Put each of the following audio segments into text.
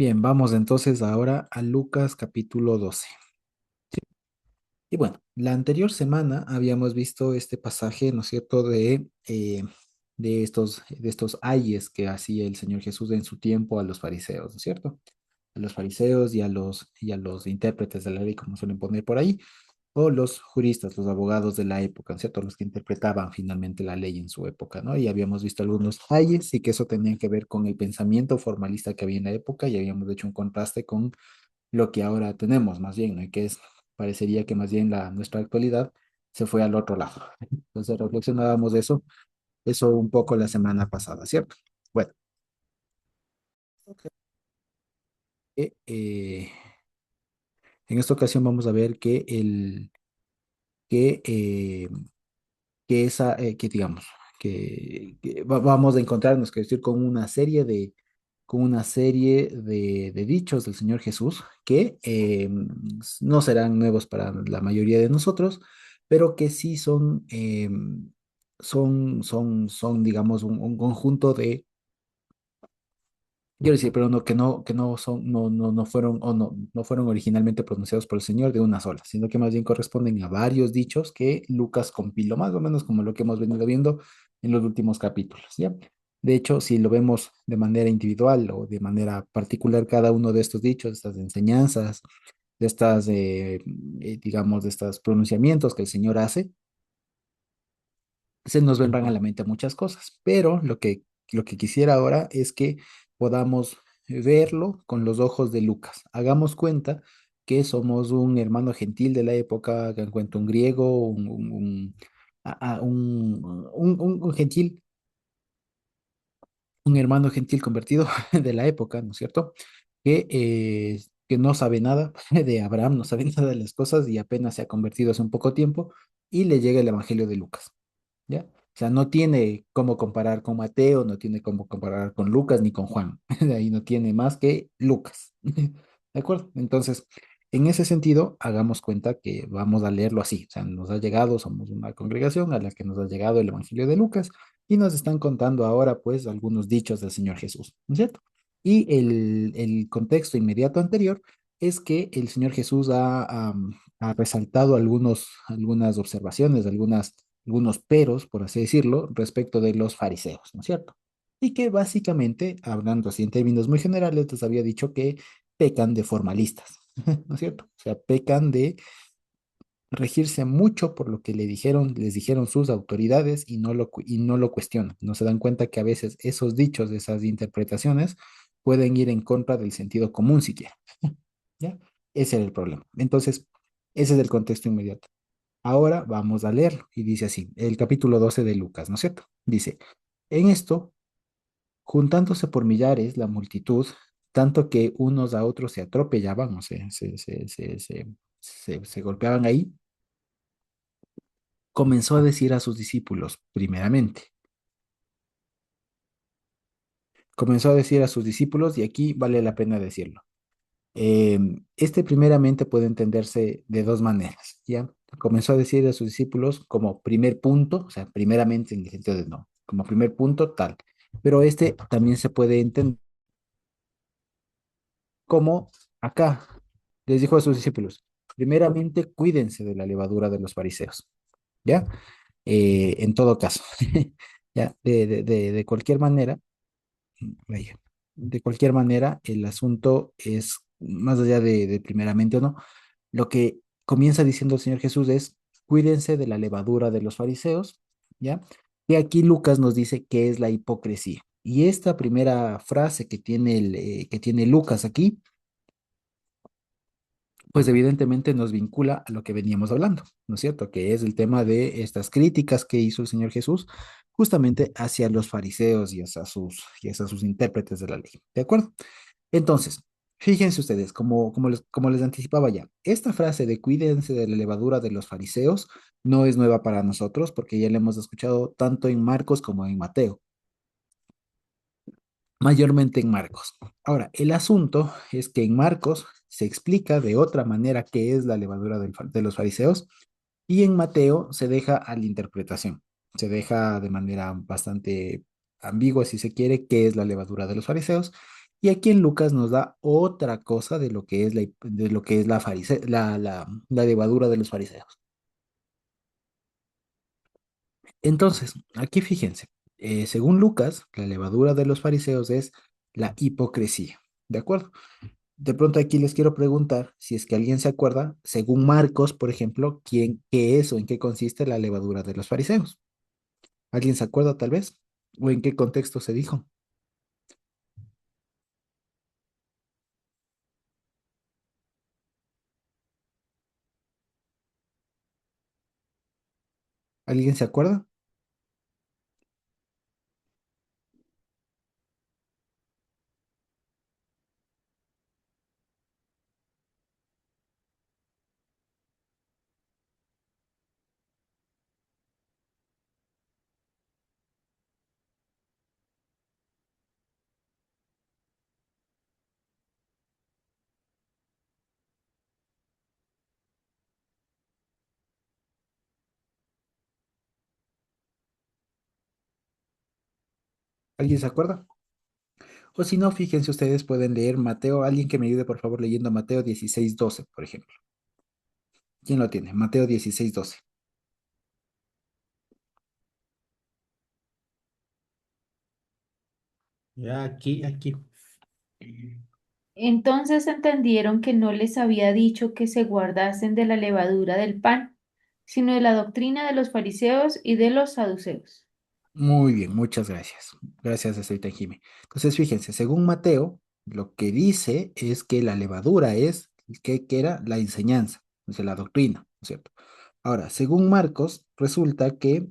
Bien, vamos entonces ahora a Lucas capítulo 12. Y bueno, la anterior semana habíamos visto este pasaje, ¿no es cierto?, de estos ayes que hacía el Señor Jesús en su tiempo a los fariseos, ¿no es cierto? A los fariseos y a los intérpretes de la ley, como suelen poner por ahí, o los juristas, los abogados de la época, ¿no es cierto? Los que interpretaban finalmente la ley en su época, ¿no? Y habíamos visto algunos ayes y que eso tenía que ver con el pensamiento formalista que había en la época y habíamos hecho un contraste con lo que ahora tenemos, más bien, ¿no? Y que parecería que más bien nuestra actualidad se fue al otro lado. Entonces reflexionábamos de eso un poco la semana pasada, ¿cierto? Bueno, eh, eh, en esta ocasión vamos a ver que, eh, que digamos, que vamos a encontrarnos, que decir, con una serie de dichos del Señor Jesús que no serán nuevos para la mayoría de nosotros, pero que sí son, digamos, un conjunto de. Quiero decir, pero no, que no son, no fueron, o no fueron originalmente pronunciados por el Señor de una sola, sino que más bien corresponden a varios dichos que Lucas compiló, más o menos como lo que hemos venido viendo en los últimos capítulos, ¿ya? De hecho, si lo vemos de manera individual o de manera particular, cada uno de estos dichos, de estas enseñanzas, digamos, de estos pronunciamientos que el Señor hace, se nos vendrán a la mente muchas cosas, pero lo que quisiera ahora es que podamos verlo con los ojos de Lucas. Hagamos cuenta que somos un hermano gentil de la época, hagan cuenta un griego, un gentil, un hermano gentil convertido de la época, ¿no es cierto? Que no sabe nada de Abraham, no sabe nada de las cosas y apenas se ha convertido hace un poco tiempo y le llega el Evangelio de Lucas. ¿Ya? O sea, no tiene cómo comparar con Mateo, no tiene cómo comparar con Lucas ni con Juan. De ahí no tiene más que Lucas. ¿De acuerdo? Entonces, en ese sentido, hagamos cuenta que vamos a leerlo así. O sea, nos ha llegado, somos una congregación a la que nos ha llegado el Evangelio de Lucas y nos están contando ahora, pues, algunos dichos del Señor Jesús, ¿no es cierto? Y el contexto inmediato anterior es que el Señor Jesús ha resaltado algunas observaciones, algunos peros, por así decirlo, respecto de los fariseos, ¿no es cierto? Y que básicamente, hablando así en términos muy generales, les había dicho que pecan de formalistas, ¿no es cierto? O sea, pecan de regirse mucho por lo que les dijeron sus autoridades y no lo cuestionan. No se dan cuenta que a veces esos dichos, esas interpretaciones, pueden ir en contra del sentido común siquiera, ¿ya? Ese era el problema. Entonces, ese es el contexto inmediato. Ahora vamos a leerlo y dice así, el capítulo 12 de Lucas, ¿no es cierto? Dice, en esto, juntándose por millares la multitud, tanto que unos a otros se atropellaban, o sea, se golpeaban ahí, comenzó a decir a sus discípulos, primeramente, comenzó a decir a sus discípulos, y aquí vale la pena decirlo. Este primeramente puede entenderse de dos maneras, ¿ya? Comenzó a decir a sus discípulos como primer punto, o sea, primeramente en el sentido de no, como primer punto tal, pero este también se puede entender como acá les dijo a sus discípulos, primeramente cuídense de la levadura de los fariseos, ¿ya? En todo caso, ¿ya? De cualquier manera, vaya, de cualquier manera, el asunto es, más allá de primeramente o no, lo que comienza diciendo el Señor Jesús es, cuídense de la levadura de los fariseos, ¿ya? Y aquí Lucas nos dice qué es la hipocresía. Y esta primera frase que tiene Lucas aquí, pues evidentemente nos vincula a lo que veníamos hablando, ¿no es cierto? Que es el tema de estas críticas que hizo el Señor Jesús justamente hacia los fariseos y hacia sus intérpretes de la ley, ¿de acuerdo? Entonces, fíjense ustedes, como les anticipaba ya, esta frase de cuídense de la levadura de los fariseos no es nueva para nosotros porque ya la hemos escuchado tanto en Marcos como en Mateo, mayormente en Marcos. Ahora, el asunto es que en Marcos se explica de otra manera qué es la levadura de los fariseos y en Mateo se deja a la interpretación, se deja de manera bastante ambigua, si se quiere, qué es la levadura de los fariseos. Y aquí en Lucas nos da otra cosa de lo que es de lo que es la levadura de los fariseos. Entonces, aquí fíjense, según Lucas, la levadura de los fariseos es la hipocresía, ¿de acuerdo? De pronto aquí les quiero preguntar si es que alguien se acuerda, según Marcos, por ejemplo, qué es o en qué consiste la levadura de los fariseos. ¿Alguien se acuerda tal vez? ¿O en qué contexto se dijo? ¿Alguien se acuerda? ¿Alguien se acuerda? O si no, fíjense ustedes, pueden leer Mateo, alguien que me ayude por favor leyendo Mateo 16:12, por ejemplo. ¿Quién lo tiene? Mateo 16:12. Ya aquí. Entonces entendieron que no les había dicho que se guardasen de la levadura del pan, sino de la doctrina de los fariseos y de los saduceos. Muy bien, muchas gracias. Gracias, señorita Jimé. Entonces, fíjense, según Mateo, lo que dice es que la levadura es, que era la enseñanza, o sea, la doctrina, ¿no es cierto? Ahora, según Marcos, resulta que,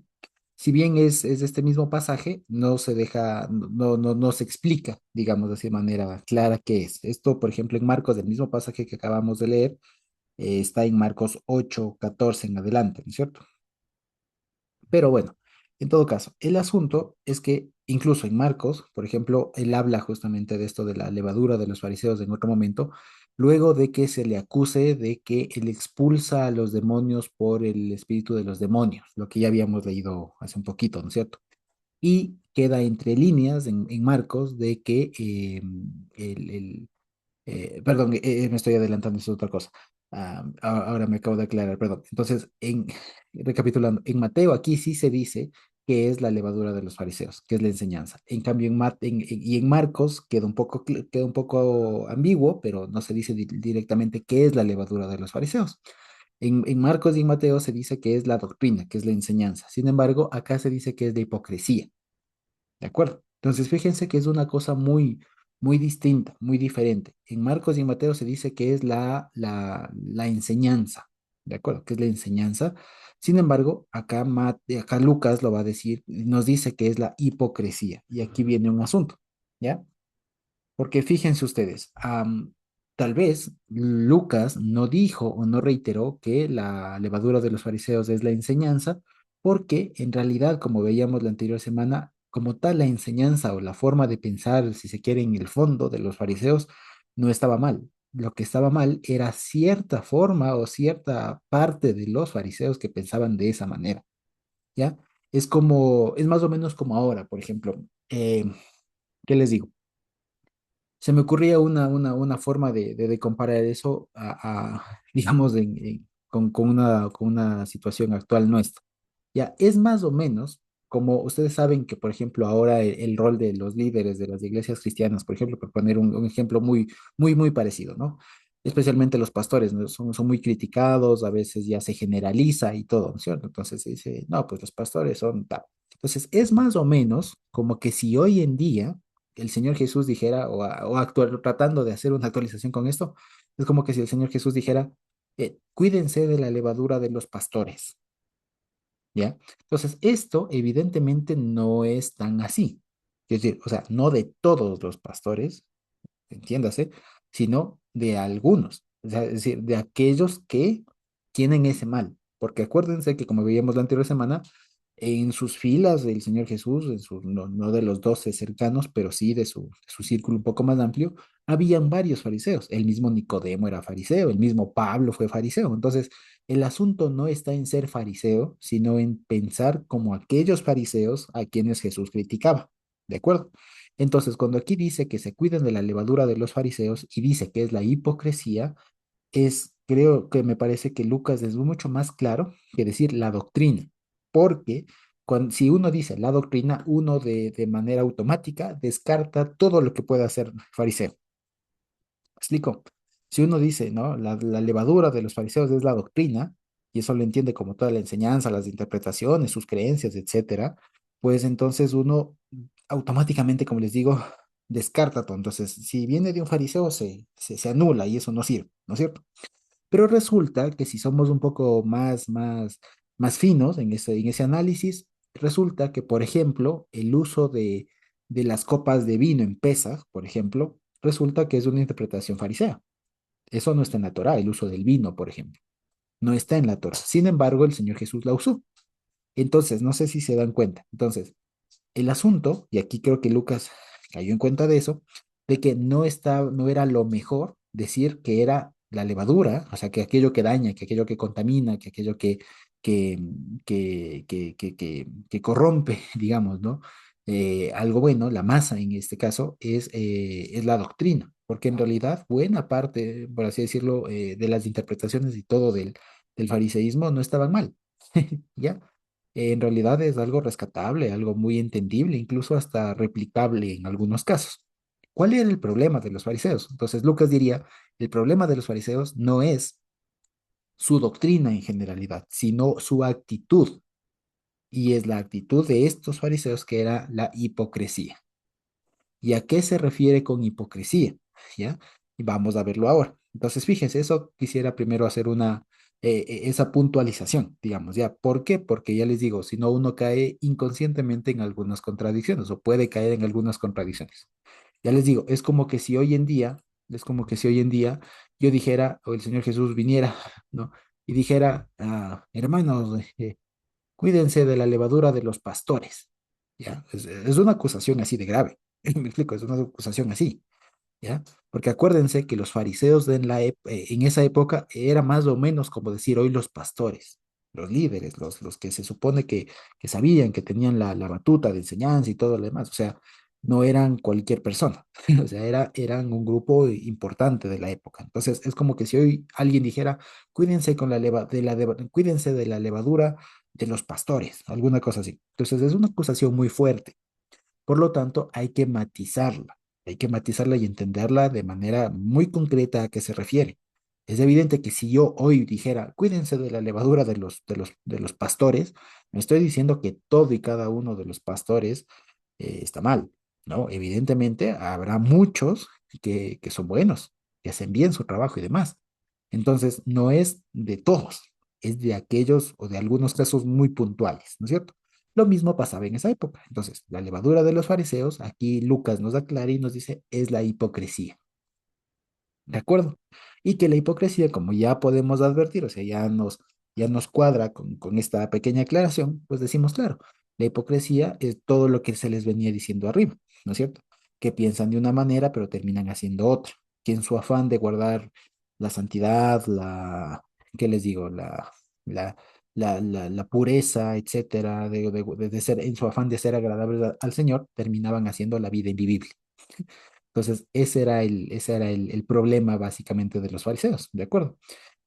si bien es este mismo pasaje, no se deja, no se explica, digamos, de esa manera clara qué es. Esto, por ejemplo, en Marcos, del mismo pasaje que acabamos de leer, está en Marcos 8:14 en adelante, ¿no es cierto? Pero bueno, en todo caso, el asunto es que incluso en Marcos, por ejemplo, él habla justamente de esto de la levadura de los fariseos en otro momento, luego de que se le acuse de que él expulsa a los demonios por el espíritu de los demonios, lo que ya habíamos leído hace un poquito, ¿no es cierto? Y queda entre líneas en Marcos de que perdón, me estoy adelantando, es otra cosa. Ahora me acabo de aclarar, perdón. Entonces, recapitulando, en Mateo aquí sí se dice que es la levadura de los fariseos, que es la enseñanza. En cambio, y en Marcos queda un poco ambiguo, pero no se dice directamente qué es la levadura de los fariseos. En Marcos y en Mateo se dice que es la doctrina, que es la enseñanza. Sin embargo, acá se dice que es la hipocresía. ¿De acuerdo? Entonces, fíjense que es una cosa muy distinta, muy diferente. En Marcos y en Mateo se dice que es la enseñanza, ¿de acuerdo? Que es la enseñanza. Sin embargo, acá Lucas lo va a decir, nos dice que es la hipocresía. Y aquí viene un asunto, ¿ya? Porque fíjense ustedes, tal vez Lucas no dijo o no reiteró que la levadura de los fariseos es la enseñanza, porque en realidad, como veíamos la anterior semana, como tal la enseñanza o la forma de pensar, si se quiere, en el fondo de los fariseos, no estaba mal. Lo que estaba mal era cierta forma o cierta parte de los fariseos que pensaban de esa manera, ¿ya? Es más o menos como ahora, por ejemplo, ¿qué les digo? Se me ocurría una forma de comparar eso digamos, con una situación actual nuestra. Ya, es más o menos como ustedes saben que, por ejemplo, ahora el rol de los líderes de las iglesias cristianas, por ejemplo, por poner un ejemplo muy parecido, ¿no? Especialmente los pastores, ¿no? Son muy criticados, a veces ya se generaliza y todo, ¿no es cierto? Entonces se dice, no, pues los pastores son tal. Entonces, es más o menos como que si hoy en día el Señor Jesús dijera, o actuar, tratando de hacer una actualización con esto, es como que si el Señor Jesús dijera, cuídense de la levadura de los pastores, ¿ya? Entonces, esto evidentemente no es tan así. Es decir, o sea, no de todos los pastores, entiéndase, sino de algunos, o sea, es decir, de aquellos que tienen ese mal. Porque acuérdense que, como veíamos la anterior semana, en sus filas del Señor Jesús, no de los 12 cercanos, pero sí de su círculo un poco más amplio, habían varios fariseos. El mismo Nicodemo era fariseo, el mismo Pablo fue fariseo. Entonces, el asunto no está en ser fariseo, sino en pensar como aquellos fariseos a quienes Jesús criticaba. ¿de acuerdo? Entonces, cuando aquí dice que se cuiden de la levadura de los fariseos y dice que es la hipocresía, creo que me parece que Lucas es mucho más claro que decir la doctrina, porque si uno dice la doctrina, uno de manera automática descarta todo lo que pueda ser fariseo. Explico. Si uno dice, ¿no? La levadura de los fariseos es la doctrina, y eso lo entiende como toda la enseñanza, las interpretaciones, sus creencias, etcétera, pues entonces uno automáticamente, como les digo, descarta todo. Entonces, si viene de un fariseo, se anula y eso no sirve, ¿no es cierto? Pero resulta que si somos un poco más finos en ese análisis, resulta que, por ejemplo, el uso de las copas de vino en Pesaj, por ejemplo, resulta que es una interpretación farisea. Eso no está en la Torá, el uso del vino, por ejemplo. No está en la Torá. Sin embargo, el Señor Jesús la usó. Entonces, no sé si se dan cuenta. Entonces, el asunto, y aquí creo que Lucas cayó en cuenta de eso, de que no era lo mejor decir que era la levadura, o sea, que aquello que daña, que aquello que contamina, que aquello que, que corrompe, digamos, ¿no? Algo bueno, la masa en este caso, es la doctrina, porque en realidad buena parte, por así decirlo, de las interpretaciones y todo del fariseísmo no estaban mal, ¿ya? En realidad es algo rescatable, algo muy entendible, incluso hasta replicable en algunos casos. ¿Cuál era el problema de los fariseos? Entonces Lucas diría, el problema de los fariseos no es su doctrina en generalidad, sino su actitud. Y es la actitud de estos fariseos que era la hipocresía. ¿Y a qué se refiere con hipocresía? ¿Ya? Y vamos a verlo ahora. Entonces, fíjense, eso quisiera primero hacer esa puntualización, digamos, ¿ya? ¿Por qué? Porque ya les digo, si no, uno cae inconscientemente en algunas contradicciones o puede caer en algunas contradicciones. Ya les digo, es como que si hoy en día yo dijera, o el Señor Jesús viniera, ¿no? Y dijera, hermanos, cuídense de la levadura de los pastores. ¿Ya? Es una acusación así de grave. Me explico, es una acusación así. ¿Ya? Porque acuérdense que los fariseos en esa época era más o menos como decir hoy los pastores, los líderes, los que se supone que sabían, que tenían la batuta de enseñanza y todo lo demás. O sea, no eran cualquier persona. O sea, eran un grupo importante de la época. Entonces, es como que si hoy alguien dijera, cuídense cuídense de la levadura de los pastores, alguna cosa así. Entonces, es una acusación muy fuerte. Por lo tanto, hay que matizarla y entenderla de manera muy concreta a qué se refiere. Es evidente que si yo hoy dijera, cuídense de la levadura de los pastores, me estoy diciendo que todo y cada uno de los pastores está mal, ¿no? Evidentemente habrá muchos que son buenos, que hacen bien su trabajo y demás. Entonces, no es de todos, es de aquellos o de algunos casos muy puntuales, ¿no es cierto? Lo mismo pasaba en esa época. Entonces, la levadura de los fariseos, aquí Lucas nos aclara y nos dice, es la hipocresía. ¿De acuerdo? Y que la hipocresía, como ya podemos advertir, o sea, ya nos cuadra con esta pequeña aclaración, pues decimos, claro, la hipocresía es todo lo que se les venía diciendo arriba, ¿no es cierto? Que piensan de una manera, pero terminan haciendo otra. Que en su afán de guardar la santidad, ¿qué les digo? La, la pureza, etcétera, de ser, en su afán de ser agradables al Señor, terminaban haciendo la vida invivible. Entonces, ese era el problema básicamente de los fariseos, ¿de acuerdo?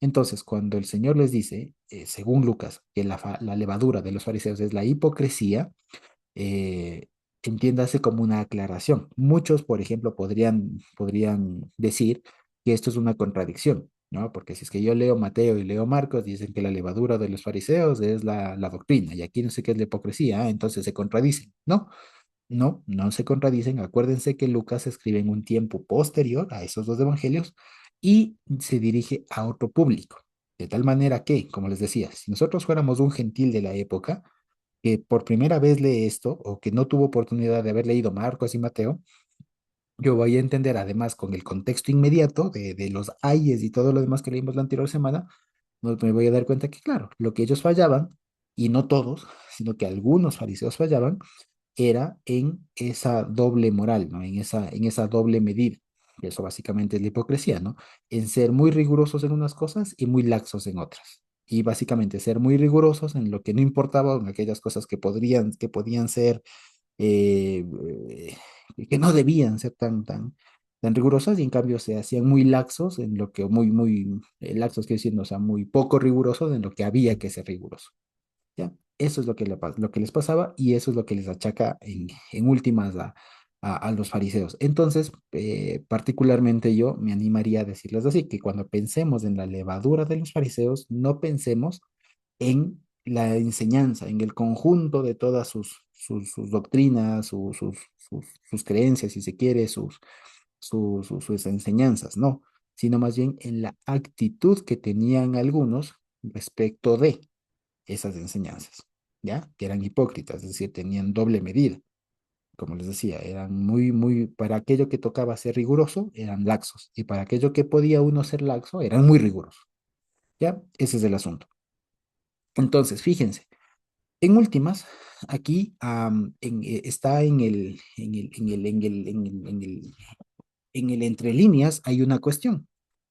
Entonces, cuando el Señor les dice, según Lucas, que la levadura de los fariseos es la hipocresía, eh, entiéndase como una aclaración. Muchos, por ejemplo, podrían decir que esto es una contradicción, ¿no? Porque si es que yo leo Mateo y leo Marcos, dicen que la levadura de los fariseos es la doctrina, y aquí no sé qué es la hipocresía, entonces se contradicen, ¿no? No, no se contradicen. Acuérdense que Lucas escribe en un tiempo posterior a esos dos evangelios y se dirige a otro público. De tal manera que, como les decía, si nosotros fuéramos un gentil de la época, que por primera vez lee esto o que no tuvo oportunidad de haber leído Marcos y Mateo, yo voy a entender además con el contexto inmediato de los ayes y todo lo demás que leímos la anterior semana, me voy a dar cuenta que, claro, lo que ellos fallaban, y no todos, sino que algunos fariseos fallaban, era en esa doble moral, ¿no? En esa doble medida. Y eso básicamente es la hipocresía, ¿no? En ser muy rigurosos en unas cosas y muy laxos en otras. Y básicamente ser muy rigurosos en lo que no importaba, en aquellas cosas que podían ser eh, que no debían ser tan rigurosas y en cambio se hacían muy laxos en lo que, muy laxos, quiero decir, no, o sea, muy poco rigurosos en lo que había que ser riguroso. ¿Ya? Eso es lo que les pasaba y eso es lo que les achaca en últimas a los fariseos. Entonces, particularmente yo me animaría a decirles así, que cuando pensemos en la levadura de los fariseos, no pensemos en la enseñanza, en el conjunto de todas sus doctrinas, sus creencias, si se quiere, sus enseñanzas, no, sino más bien en la actitud que tenían algunos respecto de esas enseñanzas, ¿ya? Que eran hipócritas, es decir, tenían doble medida. Como les decía, eran para aquello que tocaba ser riguroso, eran laxos, y para aquello que podía uno ser laxo, eran muy rigurosos, ¿ya? Ese es el asunto. Entonces, fíjense, en últimas, aquí está en el entre líneas hay una cuestión.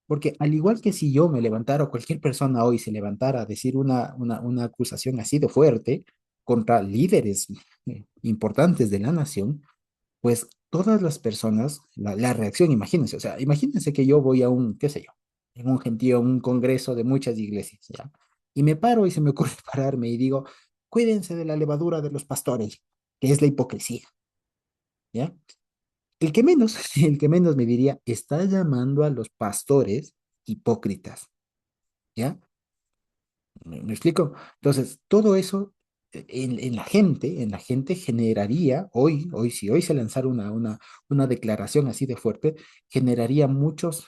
Porque al igual que si yo me levantara o cualquier persona hoy se levantara a decir una acusación así de fuerte contra líderes importantes de la nación, pues todas las personas, la reacción, imagínense, o sea, imagínense que yo voy a un, qué sé yo, en un gentío, un congreso de muchas iglesias, ¿ya? Y me paro y se me ocurre pararme y digo, cuídense de la levadura de los pastores, que es la hipocresía, ¿ya? El que menos, el que menos me diría, está llamando a los pastores hipócritas, ¿ya? ¿Me explico? Entonces, todo eso en la gente generaría, si hoy se lanzara una declaración así de fuerte, generaría muchas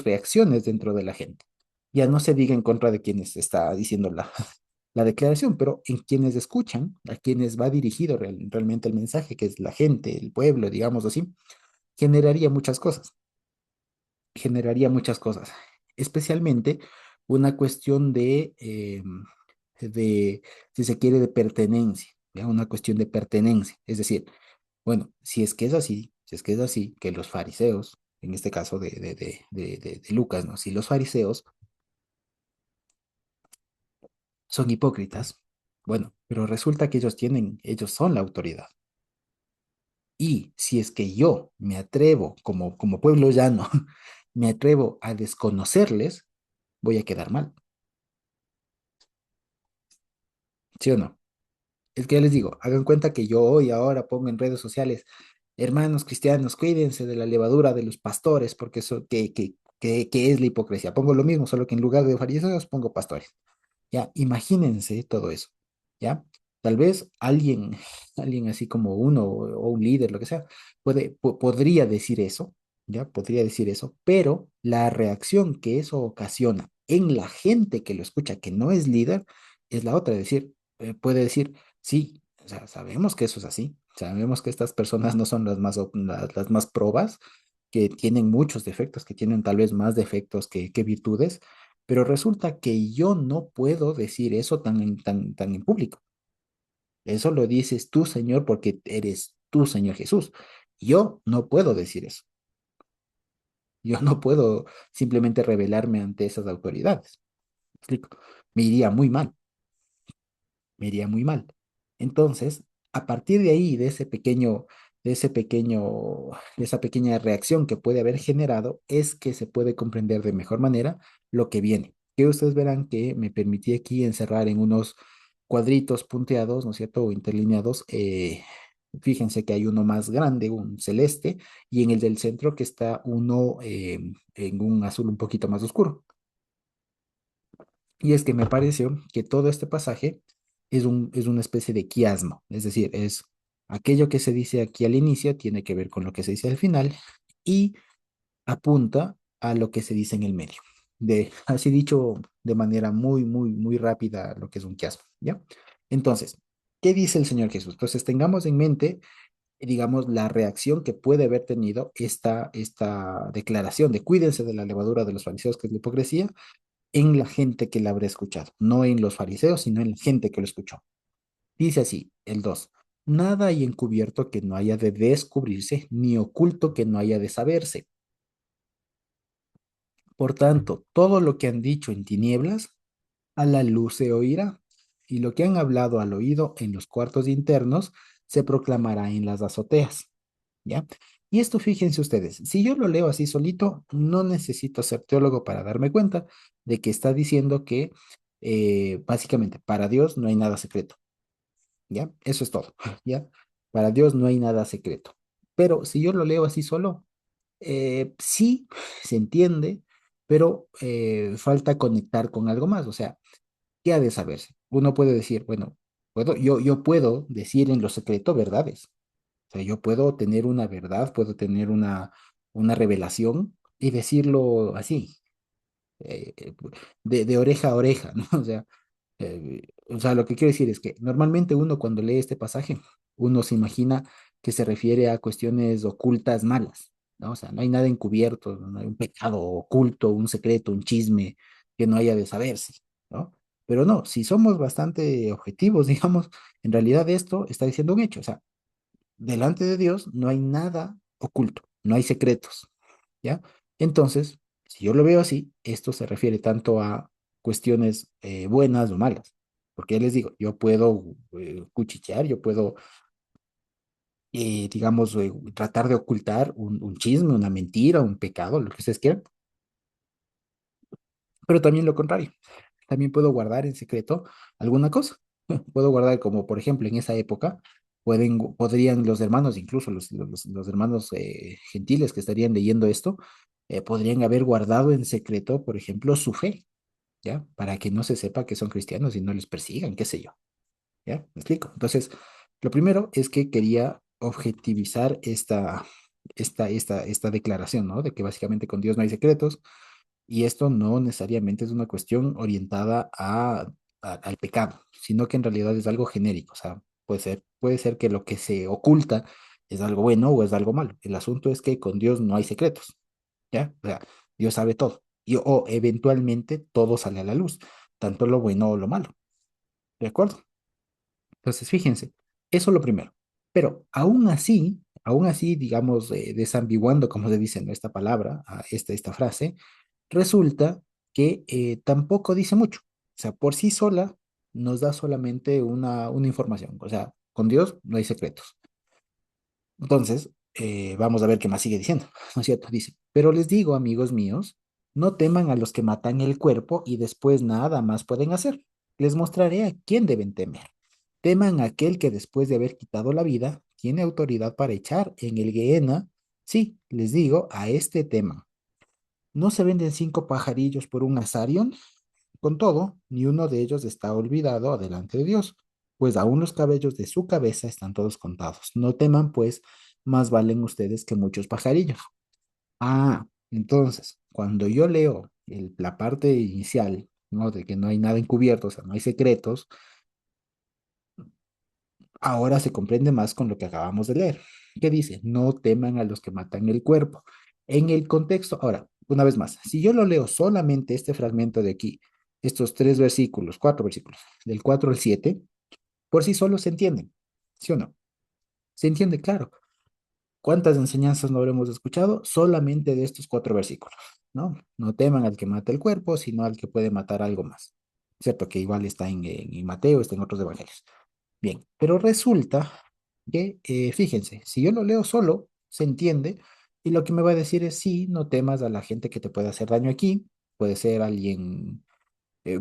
reacciones dentro de la gente. Ya no se diga en contra de quienes está diciendo la declaración, pero en quienes escuchan, a quienes va dirigido realmente el mensaje, que es la gente, el pueblo, digamos así, generaría muchas cosas especialmente una cuestión de, si se quiere, de pertenencia, ¿ya? Una cuestión de pertenencia. Es decir, bueno, si es que es así, si es que es así, que los fariseos, en este caso de Lucas, ¿no? Si los fariseos son hipócritas, bueno, pero resulta que ellos son la autoridad. Y si es que yo me atrevo, como pueblo llano, me atrevo a desconocerles, voy a quedar mal, ¿sí o no? Es que ya les digo, hagan cuenta que yo hoy ahora pongo en redes sociales, hermanos cristianos, cuídense de la levadura de los pastores, porque eso que es la hipocresía. Pongo lo mismo, solo que en lugar de fariseos pongo pastores. Ya, imagínense todo eso, ¿ya? Tal vez alguien así como uno o un líder, lo que sea, podría decir eso, ¿ya? Podría decir eso, pero la reacción que eso ocasiona en la gente que lo escucha, que no es líder, es la otra, es decir, puede decir, sí, o sea, sabemos que eso es así, sabemos que estas personas no son las más probas, que tienen muchos defectos, que tienen tal vez más defectos que virtudes, pero resulta que yo no puedo decir eso tan en público. Eso lo dices tú, Señor, porque eres tú, Señor Jesús. Yo no puedo decir eso. Yo no puedo simplemente rebelarme ante esas autoridades. ¿Me explico? Me iría muy mal, me iría muy mal. Entonces, a partir de ahí, de esa pequeña reacción que puede haber generado, es que se puede comprender de mejor manera lo que viene. Que ustedes verán que me permití aquí encerrar en unos cuadritos punteados, ¿no es cierto? O interlineados. Fíjense que hay uno más grande, un celeste, y en el del centro que está uno en un azul un poquito más oscuro. Y es que me pareció que todo este pasaje es una especie de quiasmo, es decir, es aquello que se dice aquí al inicio tiene que ver con lo que se dice al final y apunta a lo que se dice en el medio. Así dicho de manera muy rápida lo que es un quiasmo, ¿ya? Entonces, ¿qué dice el Señor Jesús? Entonces, tengamos en mente, digamos, la reacción que puede haber tenido esta declaración de cuídense de la levadura de los fariseos, que es la hipocresía, en la gente que la habrá escuchado, no en los fariseos, sino en la gente que lo escuchó. Dice así, el 2: nada hay encubierto que no haya de descubrirse, ni oculto que no haya de saberse. Por tanto, todo lo que han dicho en tinieblas, a la luz se oirá, y lo que han hablado al oído en los cuartos internos, se proclamará en las azoteas, ¿ya? Y esto, fíjense ustedes, si yo lo leo así solito, no necesito ser teólogo para darme cuenta de que está diciendo que básicamente para Dios no hay nada secreto, ¿ya? Eso es todo, ¿ya? Para Dios no hay nada secreto. Pero si yo lo leo así solo, sí, se entiende, pero falta conectar con algo más. O sea, ¿qué ha de saberse? Uno puede decir, bueno, yo puedo decir en lo secreto verdades. O sea, yo puedo tener una verdad, puedo tener una revelación y decirlo así, de oreja a oreja, ¿no? O sea, lo que quiero decir es que normalmente uno cuando lee este pasaje, uno se imagina que se refiere a cuestiones ocultas malas, ¿no? O sea, no hay nada encubierto, no hay un pecado oculto, un secreto, un chisme que no haya de saberse, ¿no? Pero no, si somos bastante objetivos, digamos, en realidad esto está diciendo un hecho, o sea, delante de Dios no hay nada oculto, no hay secretos, ¿ya? Entonces, si yo lo veo así, esto se refiere tanto a cuestiones buenas o malas, porque ya les digo, yo puedo cuchichear, yo puedo, digamos, tratar de ocultar un chisme, una mentira, un pecado, lo que ustedes quieran, pero también lo contrario, también puedo guardar en secreto alguna cosa. Puedo guardar como, por ejemplo, en esa época, podrían los hermanos, incluso los hermanos gentiles que estarían leyendo esto, podrían haber guardado en secreto, por ejemplo, su fe, ¿ya? Para que no se sepa que son cristianos y no les persigan, qué sé yo, ¿ya? ¿Me explico? Entonces, lo primero es que quería objetivizar esta declaración, ¿no? De que básicamente con Dios no hay secretos, y esto no necesariamente es una cuestión orientada al pecado, sino que en realidad es algo genérico. O sea, puede ser que lo que se oculta es algo bueno o es algo malo. El asunto es que con Dios no hay secretos, ¿ya? O sea, Dios sabe todo. O eventualmente todo sale a la luz, tanto lo bueno o lo malo. ¿De acuerdo? Entonces, fíjense, eso lo primero. Pero aún así, digamos, desambiguando, como se dice en esta palabra, esta frase, resulta que tampoco dice mucho. O sea, por sí sola nos da solamente una información. O sea, con Dios no hay secretos. Entonces, vamos a ver qué más sigue diciendo. ¿No es cierto? Dice, pero les digo, amigos míos, no teman a los que matan el cuerpo y después nada más pueden hacer. Les mostraré a quién deben temer. Teman a aquel que después de haber quitado la vida, tiene autoridad para echar en el Gehenna. Sí, les digo, a este tema. ¿No se venden 5 pajarillos por un asarion? Con todo, ni uno de ellos está olvidado delante de Dios, pues aún los cabellos de su cabeza están todos contados. No teman, pues, más valen ustedes que muchos pajarillos. Ah, entonces, cuando yo leo la parte inicial, ¿no? De que no hay nada encubierto, o sea, no hay secretos, ahora se comprende más con lo que acabamos de leer. ¿Qué dice? No teman a los que matan el cuerpo. En el contexto, ahora, una vez más, si yo lo leo solamente este fragmento de aquí, estos 3 versículos, 4 versículos, del 4 al 7, por sí solo se entienden, ¿sí o no? Se entiende claro. ¿Cuántas enseñanzas no habremos escuchado? Solamente de estos 4 versículos, ¿no? No teman al que mata el cuerpo, sino al que puede matar algo más. Cierto que igual está en Mateo, está en otros evangelios. Bien, pero resulta que, fíjense, si yo lo leo solo, se entiende, y lo que me va a decir es, sí, no temas a la gente que te puede hacer daño aquí, puede ser alguien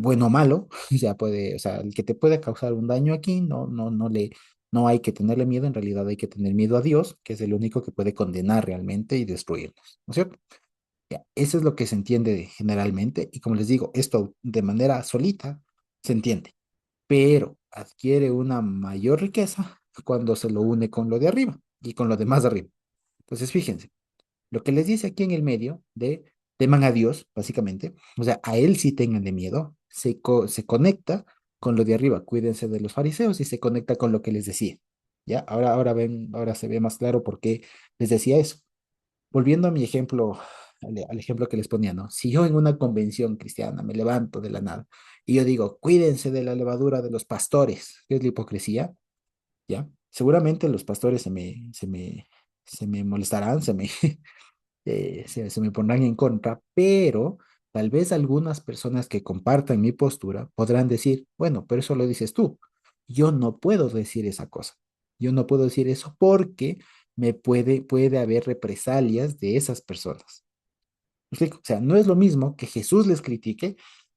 bueno o malo, o sea, el que te puede causar un daño aquí, no hay que tenerle miedo, en realidad hay que tener miedo a Dios, que es el único que puede condenar realmente y destruirnos, ¿no es cierto? Ya, eso es lo que se entiende generalmente, y como les digo, esto de manera solita se entiende, pero adquiere una mayor riqueza cuando se lo une con lo de arriba y con lo de más arriba. Entonces, fíjense, lo que les dice aquí en el medio de teman a Dios, básicamente, o sea, a Él sí tengan de miedo, se conecta con lo de arriba, cuídense de los fariseos y se conecta con lo que les decía. ¿Ya? Ahora se ve más claro por qué les decía eso. Volviendo a mi ejemplo, al ejemplo que les ponía, ¿no? Si yo en una convención cristiana me levanto de la nada y yo digo, cuídense de la levadura de los pastores, ¿qué es la hipocresía? ¿Ya? Seguramente los pastores se me molestarán, se me pondrán en contra, pero tal vez algunas personas que compartan mi postura podrán decir, bueno, pero eso lo dices tú. Yo no puedo decir esa cosa. Yo no puedo decir eso porque puede haber represalias de esas personas. ¿Me explico? O sea, no es lo mismo que Jesús les critique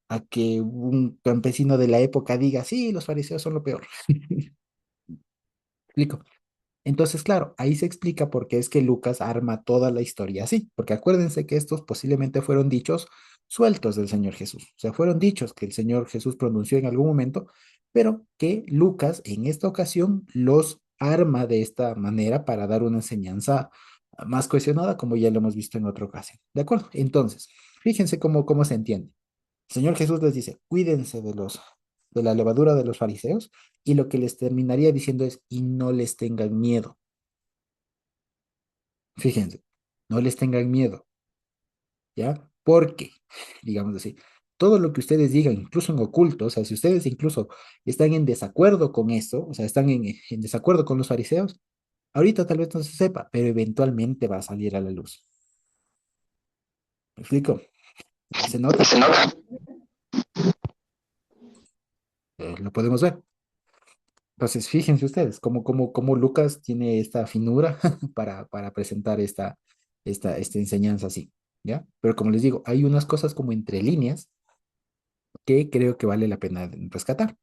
a que un campesino de la época diga, sí, los fariseos son lo peor. ¿Me explico? Entonces, claro, ahí se explica por qué es que Lucas arma toda la historia así, porque acuérdense que estos posiblemente fueron dichos sueltos del Señor Jesús, o sea, fueron dichos que el Señor Jesús pronunció en algún momento, pero que Lucas en esta ocasión los arma de esta manera para dar una enseñanza más cohesionada, como ya lo hemos visto en otra ocasión. ¿De acuerdo? Entonces, fíjense cómo se entiende. El Señor Jesús les dice, cuídense de la levadura de los fariseos, y lo que les terminaría diciendo es, y no les tengan miedo. Fíjense, no les tengan miedo, ¿ya? Porque, digamos así, todo lo que ustedes digan, incluso en oculto, o sea, si ustedes incluso están en desacuerdo con esto, o sea, están en desacuerdo con los fariseos, ahorita tal vez no se sepa, pero eventualmente va a salir a la luz. ¿Me explico? Se nota, Se nota. lo podemos ver. Entonces, fíjense ustedes cómo Lucas tiene esta finura para presentar esta enseñanza así, ¿ya? Pero como les digo, hay unas cosas como entre líneas que creo que vale la pena rescatar,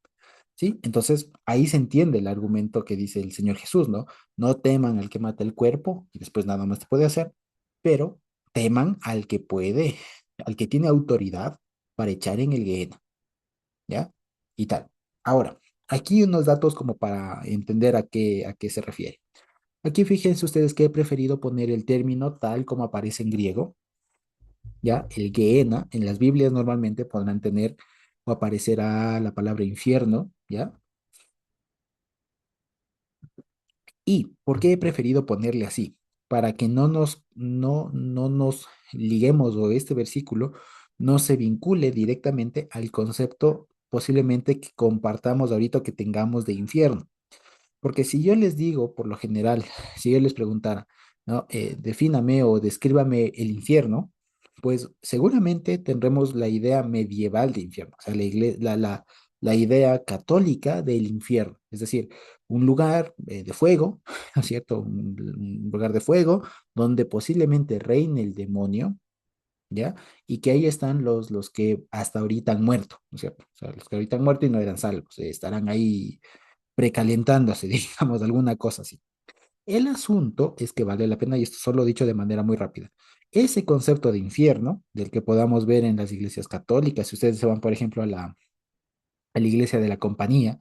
¿sí? Entonces, ahí se entiende el argumento que dice el Señor Jesús, ¿no? No teman al que mata el cuerpo y después nada más te puede hacer, pero teman al que puede, al que tiene autoridad para echar en el Gehenna, ¿ya? Y tal. Ahora, aquí unos datos como para entender a qué se refiere. Aquí fíjense ustedes que he preferido poner el término tal como aparece en griego, ¿ya? El Gehenna, en las Biblias normalmente podrán tener o aparecerá la palabra infierno, ¿ya? ¿Y por qué he preferido ponerle así? Para que no nos liguemos o este versículo no se vincule directamente al concepto posiblemente que compartamos ahorita o que tengamos de infierno. Porque si yo les digo, por lo general, si yo les preguntara, ¿no? Defíname o descríbame el infierno, pues seguramente tendremos la idea medieval de infierno, o sea, la idea católica del infierno, es decir, un lugar de fuego, ¿no es cierto? Un lugar de fuego donde posiblemente reine el demonio, ¿ya? Y que ahí están los que hasta ahorita han muerto, ¿no es cierto? O sea, los que ahorita han muerto y no eran salvos, estarán ahí precalentándose, digamos, alguna cosa así. El asunto es que vale la pena, y esto solo dicho de manera muy rápida, ese concepto de infierno, del que podamos ver en las iglesias católicas, si ustedes se van, por ejemplo, a la iglesia de la Compañía,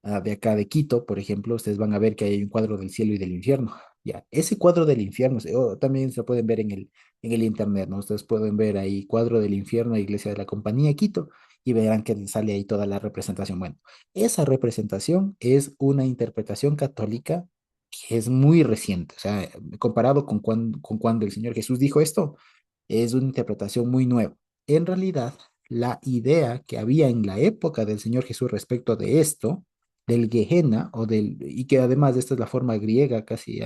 de acá de Quito, por ejemplo, ustedes van a ver que hay un cuadro del cielo y del infierno. Ya, ese cuadro del infierno también se pueden ver en el internet, ¿no? Ustedes pueden ver ahí cuadro del infierno, Iglesia de la Compañía, Quito, y verán que sale ahí toda la representación. Bueno, esa representación es una interpretación católica que es muy reciente, o sea, comparado con cuando el Señor Jesús dijo esto, es una interpretación muy nueva. En realidad, la idea que había en la época del Señor Jesús respecto de esto, del Gehenna, y que además esta es la forma griega, casi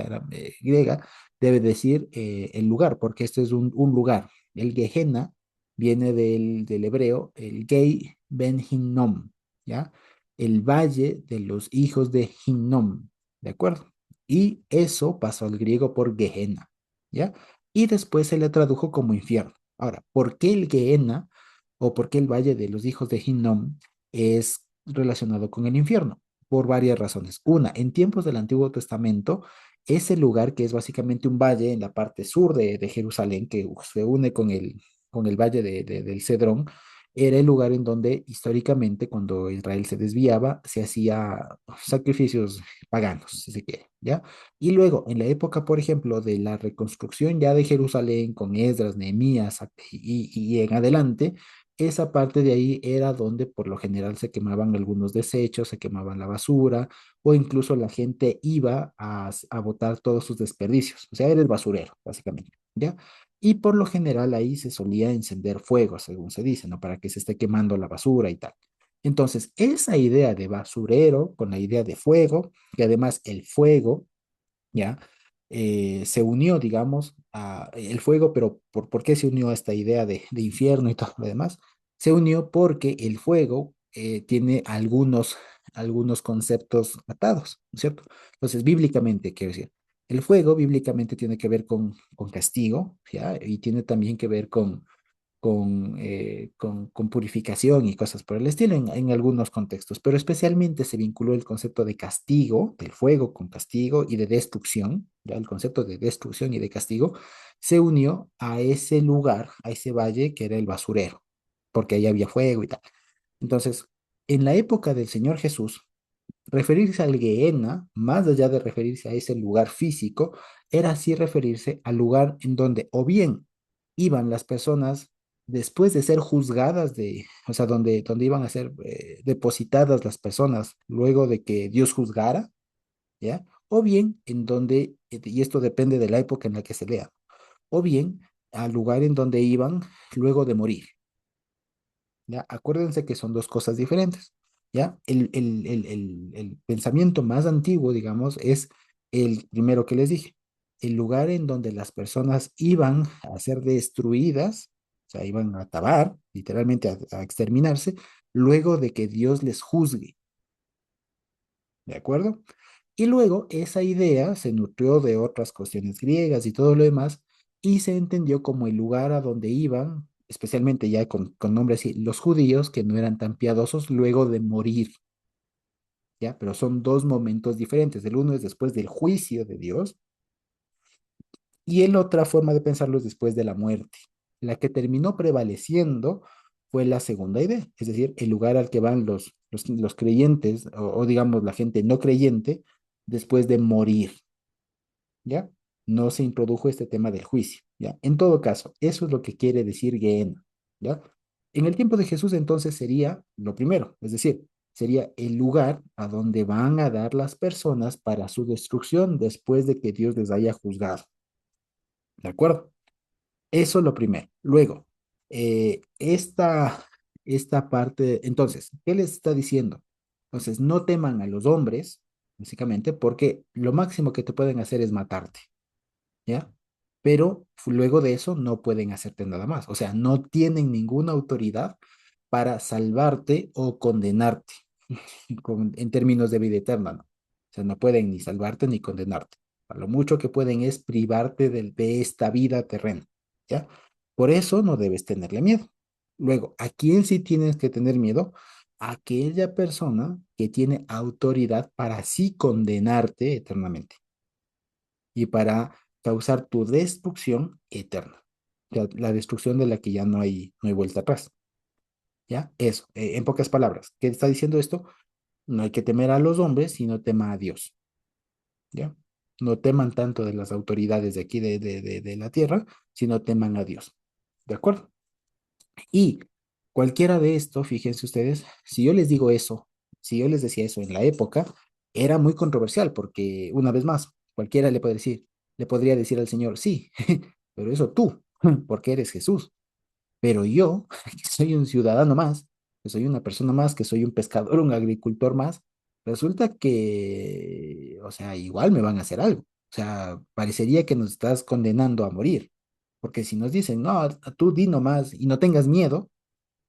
griega, debe decir el lugar, porque este es un lugar. El Gehenna viene del hebreo, el Gei Ben Hinnom, ¿ya? El valle de los hijos de Hinnom, ¿de acuerdo? Y eso pasó al griego por Gehenna, ¿ya? Y después se le tradujo como infierno. Ahora, ¿por qué el Gehenna o por qué el valle de los hijos de Hinnom es relacionado con el infierno? Por varias razones. Una, en tiempos del Antiguo Testamento, ese lugar que es básicamente un valle en la parte sur de Jerusalén, que se une con el valle del Cedrón, era el lugar en donde históricamente, cuando Israel se desviaba, se hacía sacrificios paganos, si se quiere, ¿ya? Y luego, en la época, por ejemplo, de la reconstrucción ya de Jerusalén con Esdras, Nehemías y en adelante, esa parte de ahí era donde por lo general se quemaban algunos desechos, se quemaban la basura o incluso la gente iba a botar todos sus desperdicios. O sea, era el basurero, básicamente, ¿ya? Y por lo general ahí se solía encender fuego, según se dice, ¿no? Para que se esté quemando la basura y tal. Entonces, esa idea de basurero con la idea de fuego, que además el fuego, ¿ya? Se unió, digamos, a el fuego, pero ¿por qué se unió a esta idea de infierno y todo lo demás? Se unió porque el fuego tiene algunos algunos conceptos atados, ¿no es cierto? Entonces, bíblicamente, quiero decir, el fuego bíblicamente tiene que ver con castigo, ¿ya? Y tiene también que ver con purificación y cosas por el estilo en algunos contextos, pero especialmente se vinculó el concepto de castigo, del fuego con castigo y de destrucción, ya el concepto de destrucción y de castigo se unió a ese lugar, a ese valle que era el basurero, porque ahí había fuego y tal. Entonces, en la época del Señor Jesús, referirse al Gehenna, más allá de referirse a ese lugar físico, era así referirse al lugar en donde o bien iban las personas después de ser juzgadas o sea, donde iban a ser depositadas las personas luego de que Dios juzgara, ¿ya? O bien en donde, y esto depende de la época en la que se lea, o bien al lugar en donde iban luego de morir. ¿Ya? Acuérdense que son dos cosas diferentes, ¿ya? El pensamiento más antiguo, digamos, es el primero que les dije, el lugar en donde las personas iban a ser destruidas, o sea, iban a acabar, literalmente a exterminarse, luego de que Dios les juzgue, ¿de acuerdo? Y luego esa idea se nutrió de otras cuestiones griegas y todo lo demás, y se entendió como el lugar a donde iban, especialmente ya con nombres así, los judíos que no eran tan piadosos luego de morir, ¿ya? Pero son dos momentos diferentes. El uno es después del juicio de Dios y el otra forma de pensarlo es después de la muerte. La que terminó prevaleciendo fue la segunda idea, es decir, el lugar al que van los creyentes o digamos la gente no creyente después de morir. ¿Ya? No se introdujo este tema del juicio, ¿ya? En todo caso, eso es lo que quiere decir Gehenna, ¿ya? En el tiempo de Jesús entonces sería lo primero, es decir, sería el lugar a donde van a dar las personas para su destrucción después de que Dios les haya juzgado, ¿de acuerdo? Eso es lo primero. Luego, esta parte, entonces, ¿qué les está diciendo? Entonces, no teman a los hombres, básicamente, porque lo máximo que te pueden hacer es matarte. ¿Ya? Pero luego de eso no pueden hacerte nada más. O sea, no tienen ninguna autoridad para salvarte o condenarte en términos de vida eterna, ¿no? O sea, no pueden ni salvarte ni condenarte. A lo mucho que pueden es privarte de esta vida terrena, ¿ya? Por eso no debes tenerle miedo. Luego, ¿a quién sí tienes que tener miedo? A aquella persona que tiene autoridad para sí condenarte eternamente y para causar tu destrucción eterna. O sea, la destrucción de la que ya no hay vuelta atrás. ¿Ya? Eso, en pocas palabras, ¿qué está diciendo esto? No hay que temer a los hombres, sino tema a Dios. ¿Ya? No teman tanto de las autoridades de aquí de la tierra, sino teman a Dios. ¿De acuerdo? Y cualquiera de esto, fíjense ustedes, si yo les digo eso, si yo les decía eso en la época, era muy controversial porque, una vez más, cualquiera le podría decir al Señor, sí, pero eso tú, porque eres Jesús. Pero yo, que soy un ciudadano más, que soy una persona más, que soy un pescador, un agricultor más, resulta que, o sea, igual me van a hacer algo. O sea, parecería que nos estás condenando a morir. Porque si nos dicen, no, tú di nomás y no tengas miedo,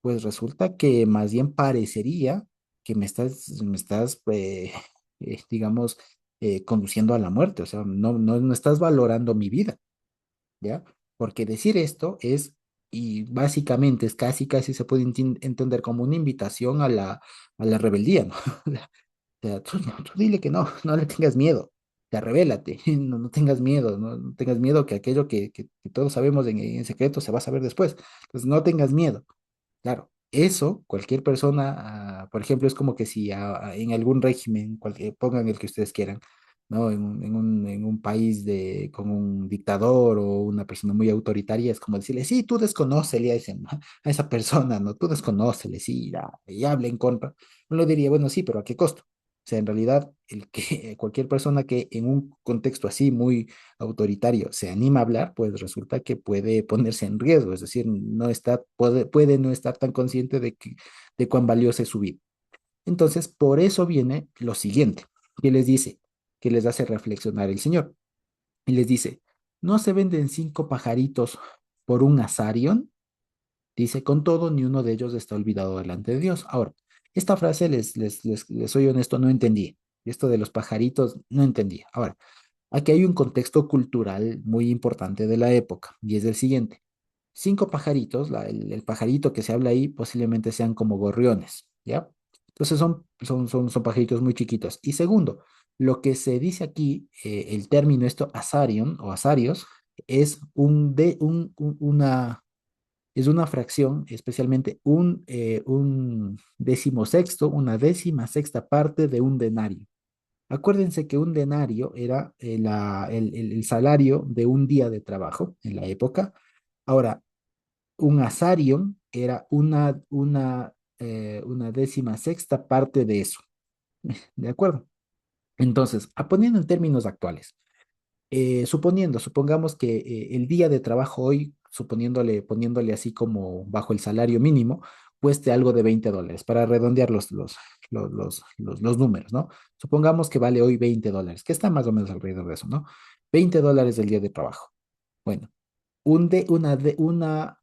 pues resulta que más bien parecería que me estás digamos, conduciendo a la muerte. O sea, no estás valorando mi vida. ¿Ya? Porque decir esto es, y básicamente es casi se puede entender como una invitación a la rebeldía, ¿no? O sea, tú dile que no, no le tengas miedo, ya revélate, no tengas miedo, no tengas miedo que aquello que todos sabemos en secreto se va a saber después. Entonces, no tengas miedo. Claro, eso cualquier persona, por ejemplo, es como que si en algún régimen, pongan el que ustedes quieran, ¿no? En un país con un dictador o una persona muy autoritaria, es como decirle, sí, tú desconócele a, a esa persona, ¿no? Tú desconócele, sí, y habla en contra. Uno diría, bueno, sí, pero ¿a qué costo? O sea, en realidad, cualquier persona que en un contexto así muy autoritario se anima a hablar, pues resulta que puede ponerse en riesgo, es decir, puede no estar tan consciente de cuán valiosa es su vida. Entonces, por eso viene lo siguiente, que les dice, que les hace reflexionar el Señor, y les dice, ¿no se venden 5 pajaritos por un azarión? Dice, con todo, ni uno de ellos está olvidado delante de Dios. Ahora, Esta frase, les soy honesto, no entendí. Esto de los pajaritos, no entendí. Ahora, aquí hay un contexto cultural muy importante de la época, y es el siguiente. Cinco pajaritos, el pajarito que se habla ahí posiblemente sean como gorriones, ¿ya? Entonces son pajaritos muy chiquitos. Y segundo, lo que se dice aquí, el término esto, asarion o asarios, es es una fracción, especialmente un decimosexto, una décima sexta parte de un denario. Acuérdense que un denario era el salario de un día de trabajo en la época. Ahora, un asarion era una décima sexta parte de eso. ¿De acuerdo? Entonces, poniendo en términos actuales, supongamos que el día de trabajo hoy, poniéndole así como bajo el salario mínimo, cueste algo de $20, para redondear los números, ¿no? Supongamos que vale hoy $20, que está más o menos alrededor de eso, ¿no? $20 el día de trabajo. Bueno, una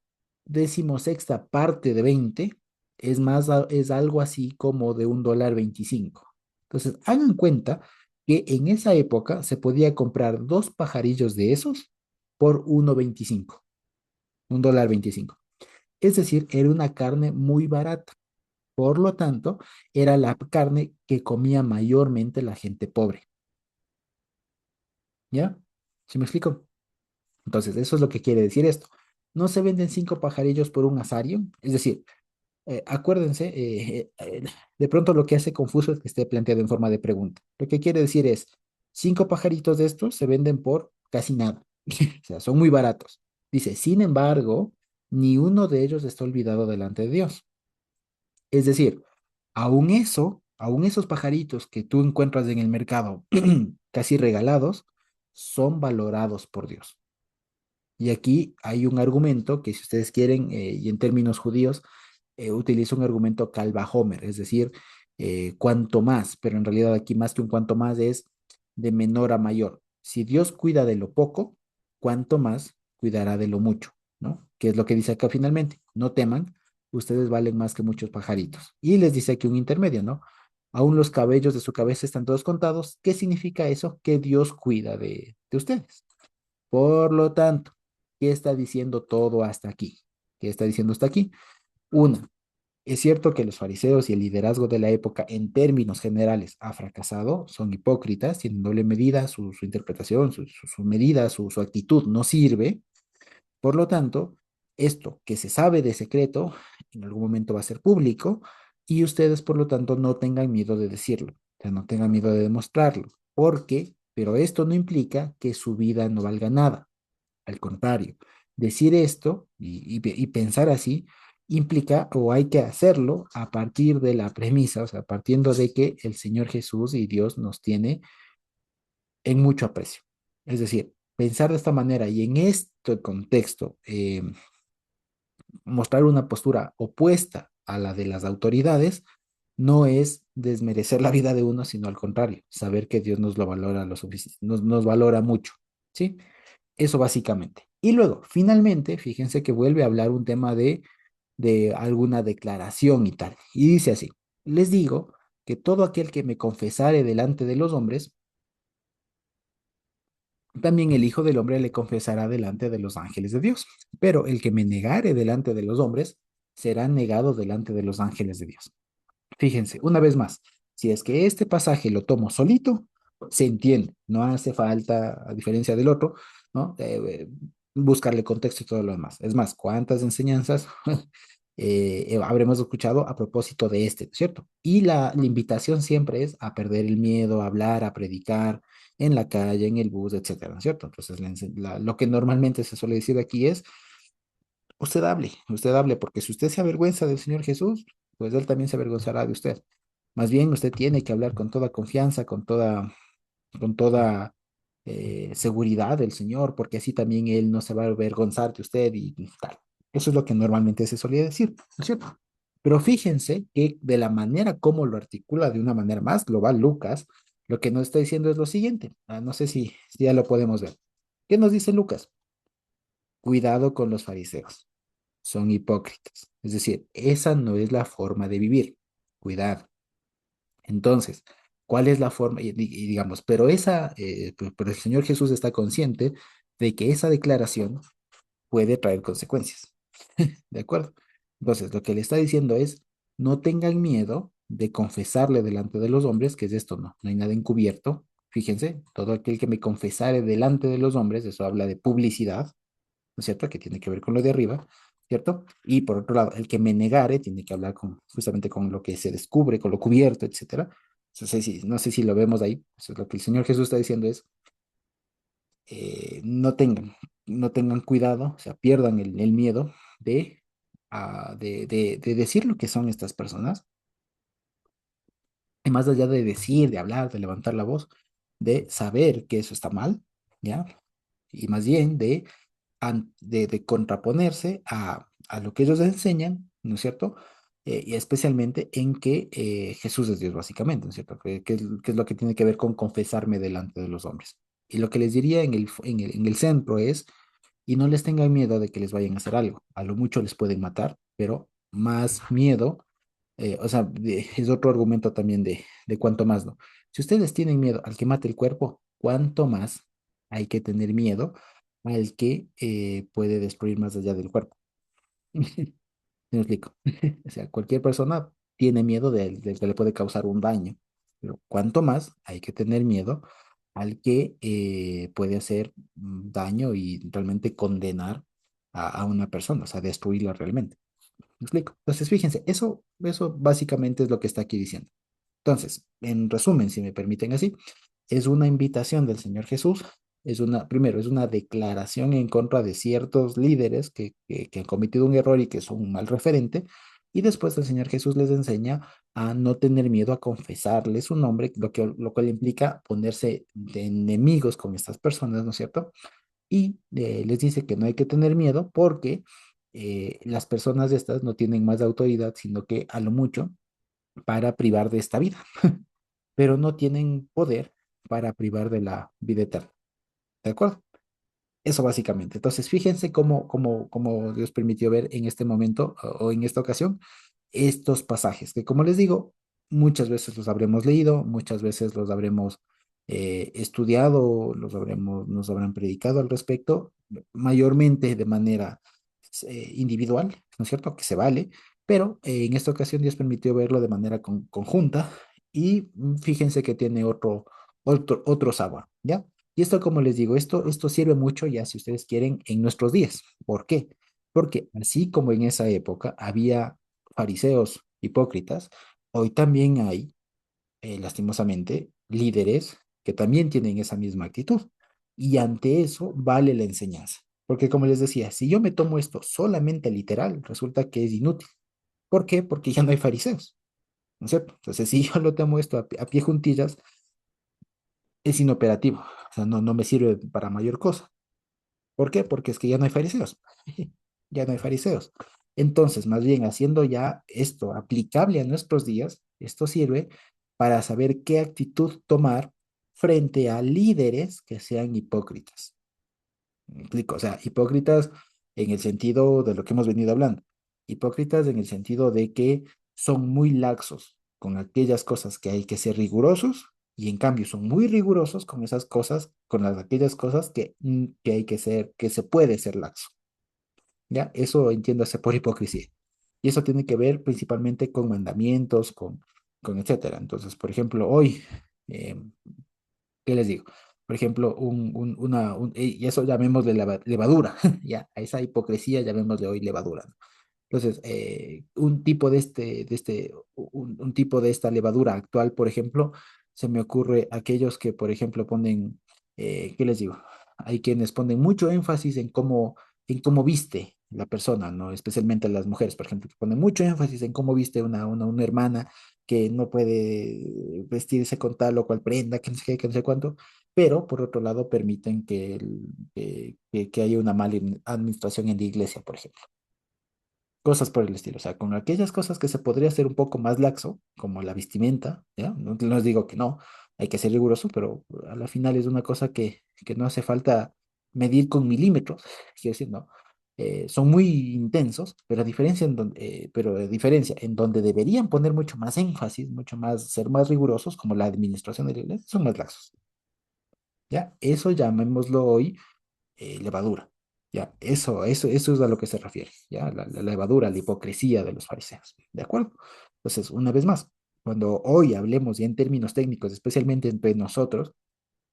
decimosexta parte de 20 es algo así como de $1.25. Entonces, hagan cuenta que en esa época se podía comprar dos pajarillos de esos por 1.25, $1.25. Es decir, era una carne muy barata. Por lo tanto, era la carne que comía mayormente la gente pobre. ¿Ya? ¿Sí me explico? Entonces, eso es lo que quiere decir esto. No se venden cinco pajarillos por un asario. Es decir, acuérdense, de pronto lo que hace confuso es que esté planteado en forma de pregunta. Lo que quiere decir es, cinco pajaritos de estos se venden por casi nada. O sea, son muy baratos. Dice, sin embargo, ni uno de ellos está olvidado delante de Dios. Es decir, aún esos pajaritos que tú encuentras en el mercado casi regalados, son valorados por Dios. Y aquí hay un argumento que si ustedes quieren, y en términos judíos, utiliza un argumento Kalba-Homer, es decir, cuanto más, pero en realidad aquí más que un cuanto más es de menor a mayor. Si Dios cuida de lo poco, cuanto más cuidará de lo mucho, ¿no? Que es lo que dice acá finalmente. No teman, ustedes valen más que muchos pajaritos. Y les dice aquí un intermedio, ¿no? Aún los cabellos de su cabeza están todos contados. ¿Qué significa eso? Que Dios cuida de ustedes. Por lo tanto, ¿qué está diciendo todo hasta aquí? ¿Qué está diciendo hasta aquí? Una, es cierto que los fariseos y el liderazgo de la época en términos generales ha fracasado, son hipócritas, tienen doble medida, su interpretación, su medida, su actitud no sirve. Por lo tanto, esto que se sabe de secreto en algún momento va a ser público y ustedes, por lo tanto, no tengan miedo de decirlo, o sea, no tengan miedo de demostrarlo. ¿Por qué? Pero esto no implica que su vida no valga nada. Al contrario, decir esto y pensar así implica o hay que hacerlo a partir de la premisa, o sea, partiendo de que el Señor Jesús y Dios nos tiene en mucho aprecio. Es decir, pensar de esta manera y en este contexto, mostrar una postura opuesta a la de las autoridades, no es desmerecer la vida de uno, sino al contrario, saber que Dios nos lo valora lo suficiente, nos valora mucho, ¿sí? Eso básicamente. Y luego, finalmente, fíjense que vuelve a hablar un tema de alguna declaración y tal. Y dice así, les digo que todo aquel que me confesare delante de los hombres, también el Hijo del Hombre le confesará delante de los ángeles de Dios. Pero el que me negare delante de los hombres, será negado delante de los ángeles de Dios. Fíjense, una vez más, si es que este pasaje lo tomo solito, se entiende, no hace falta, a diferencia del otro, ¿no? Buscarle contexto y todo lo demás. Es más, ¿cuántas enseñanzas habremos escuchado a propósito de este, ¿cierto? Y la invitación siempre es a perder el miedo, a hablar, a predicar en la calle, en el bus, etcétera, ¿cierto? Entonces, lo que normalmente se suele decir aquí es, usted hable, porque si usted se avergüenza del Señor Jesús, pues Él también se avergonzará de usted. Más bien, usted tiene que hablar con toda confianza, con toda seguridad del Señor, porque así también Él no se va a avergonzar de usted y tal. Eso es lo que normalmente se solía decir, ¿no es cierto? Pero fíjense que de la manera como lo articula de una manera más global Lucas, lo que nos está diciendo es lo siguiente. No sé si ya lo podemos ver. ¿Qué nos dice Lucas? Cuidado con los fariseos, son hipócritas. Es decir, esa no es la forma de vivir. Cuidado. Entonces, ¿cuál es la forma? Y digamos, pero pero el Señor Jesús está consciente de que esa declaración puede traer consecuencias. ¿De acuerdo? Entonces, lo que le está diciendo es, no tengan miedo de confesarle delante de los hombres, que es esto, no hay nada encubierto. Fíjense, todo aquel que me confesare delante de los hombres, eso habla de publicidad, ¿no es cierto? Que tiene que ver con lo de arriba, ¿cierto? Y por otro lado, el que me negare tiene que hablar justamente con lo que se descubre, con lo cubierto, etcétera. No sé si lo vemos ahí. Eso es lo que el Señor Jesús está diciendo es, no tengan cuidado, o sea, pierdan el miedo de decir lo que son estas personas, y más allá de decir, de hablar, de levantar la voz, de saber que eso está mal, ¿ya? Y más bien de contraponerse a lo que ellos enseñan, ¿no es cierto? Y especialmente en que Jesús es Dios, básicamente, ¿no es cierto? Que es lo que tiene que ver con confesarme delante de los hombres. Y lo que les diría en el centro es, y no les tengan miedo de que les vayan a hacer algo. A lo mucho les pueden matar, pero más miedo, o sea, es otro argumento también de cuánto más, ¿no? Si ustedes tienen miedo al que mate el cuerpo, ¿cuánto más hay que tener miedo al que puede destruir más allá del cuerpo? ¿Me explico? O sea, cualquier persona tiene miedo de que le puede causar un daño, pero cuánto más hay que tener miedo al que puede hacer daño y realmente condenar a una persona, o sea, destruirla realmente. ¿Me explico? Entonces, fíjense, eso básicamente es lo que está aquí diciendo. Entonces, en resumen, si me permiten así, es una invitación del Señor Jesús, primero, es una declaración en contra de ciertos líderes que han cometido un error y que son un mal referente, y después el Señor Jesús les enseña a no tener miedo a confesarle su nombre, lo cual implica ponerse de enemigos con estas personas, ¿no es cierto? Y les dice que no hay que tener miedo porque las personas de estas no tienen más autoridad, sino que a lo mucho para privar de esta vida, pero no tienen poder para privar de la vida eterna. ¿De acuerdo? Eso básicamente. Entonces, fíjense cómo Dios permitió ver en este momento o en esta ocasión estos pasajes, que como les digo, muchas veces los habremos leído, muchas veces los habremos estudiado, nos habrán predicado al respecto, mayormente de manera individual, ¿no es cierto? Que se vale, pero en esta ocasión Dios permitió verlo de manera conjunta y fíjense que tiene otro sabor, ¿ya? Y esto, como les digo, esto sirve mucho ya si ustedes quieren en nuestros días. ¿Por qué? Porque así como en esa época había fariseos hipócritas, hoy también hay, lastimosamente, líderes que también tienen esa misma actitud. Y ante eso vale la enseñanza. Porque como les decía, si yo me tomo esto solamente literal, resulta que es inútil. ¿Por qué? Porque ya no hay fariseos, ¿no es cierto? Entonces, si yo lo tomo esto a pie juntillas, es inoperativo. O sea, no me sirve para mayor cosa. ¿Por qué? Porque es que ya no hay fariseos. Ya no hay fariseos. Entonces, más bien haciendo ya esto aplicable a nuestros días, esto sirve para saber qué actitud tomar frente a líderes que sean hipócritas. ¿Me explico? O sea, hipócritas en el sentido de lo que hemos venido hablando. Hipócritas en el sentido de que son muy laxos con aquellas cosas que hay que ser rigurosos y en cambio son muy rigurosos con esas cosas, aquellas cosas que hay que ser, que se puede ser laxo. ¿Ya? Eso entiéndase por hipocresía. Y eso tiene que ver principalmente con mandamientos, con etcétera. Entonces, por ejemplo, hoy, eh, ¿qué les digo? Por ejemplo, y eso llamémosle levadura, ya, a esa hipocresía llamémosle hoy levadura, ¿no? Entonces, un tipo de esta levadura actual, por ejemplo, se me ocurre aquellos que, por ejemplo, ponen, ¿qué les digo? Hay quienes ponen mucho énfasis en cómo viste la persona, ¿no? Especialmente las mujeres, por ejemplo, que ponen mucho énfasis en cómo viste una hermana que no puede vestirse con tal o cual prenda, que no sé qué, que no sé cuánto, pero por otro lado permiten que haya una mala administración en la iglesia, por ejemplo. Cosas por el estilo, o sea, con aquellas cosas que se podría hacer un poco más laxo, como la vestimenta, ¿ya? No les digo que no, hay que ser riguroso, pero a la final es una cosa que no hace falta medir con milímetros, quiero decir, ¿no? son muy intensos, pero a diferencia en donde deberían poner mucho más énfasis, mucho más, ser más rigurosos, como la administración de la iglesia, son más laxos. ¿Ya? Eso llamémoslo hoy levadura. ¿Ya? Eso es a lo que se refiere, ¿ya? La levadura, la hipocresía de los fariseos. ¿De acuerdo? Entonces, una vez más, cuando hoy hablemos ya en términos técnicos, especialmente entre nosotros,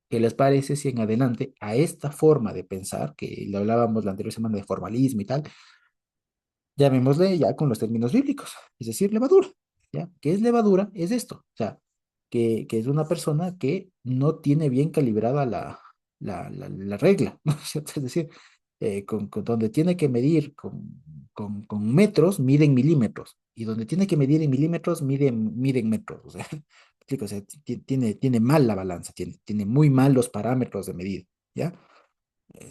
¿qué les parece si en adelante a esta forma de pensar, que le hablábamos la anterior semana de formalismo y tal, llamémosle ya con los términos bíblicos, es decir, levadura, ¿ya? ¿Qué es levadura? Es esto, o sea, que es una persona que no tiene bien calibrada la regla, ¿no es cierto? Es decir, donde tiene que medir con metros, mide en milímetros, y donde tiene que medir en milímetros, mide en metros, o sea, explico, o sea, tiene mal la balanza, tiene muy mal los parámetros de medida, ¿ya?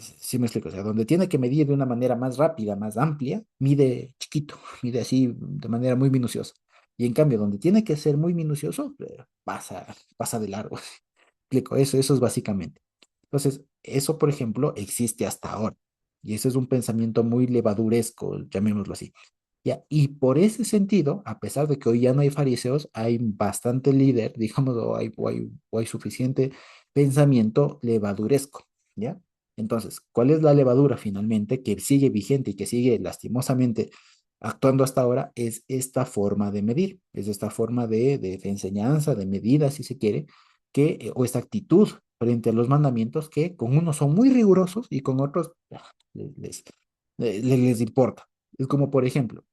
Sí me explico, o sea, donde tiene que medir de una manera más rápida, más amplia, mide chiquito, mide así de manera muy minuciosa. Y en cambio, donde tiene que ser muy minucioso, pasa de largo. Explico, eso es básicamente. Entonces, eso, por ejemplo, existe hasta ahora. Y eso es un pensamiento muy levaduresco, llamémoslo así. Ya, y por ese sentido, a pesar de que hoy ya no hay fariseos, hay bastante líder, digamos, o hay suficiente pensamiento levaduresco, ¿ya? Entonces, ¿cuál es la levadura finalmente que sigue vigente y que sigue lastimosamente actuando hasta ahora? Es esta forma de medir, es esta forma de enseñanza, de medida, si se quiere, o esta actitud frente a los mandamientos que con unos son muy rigurosos y con otros les, les, les importa. Es como, por ejemplo,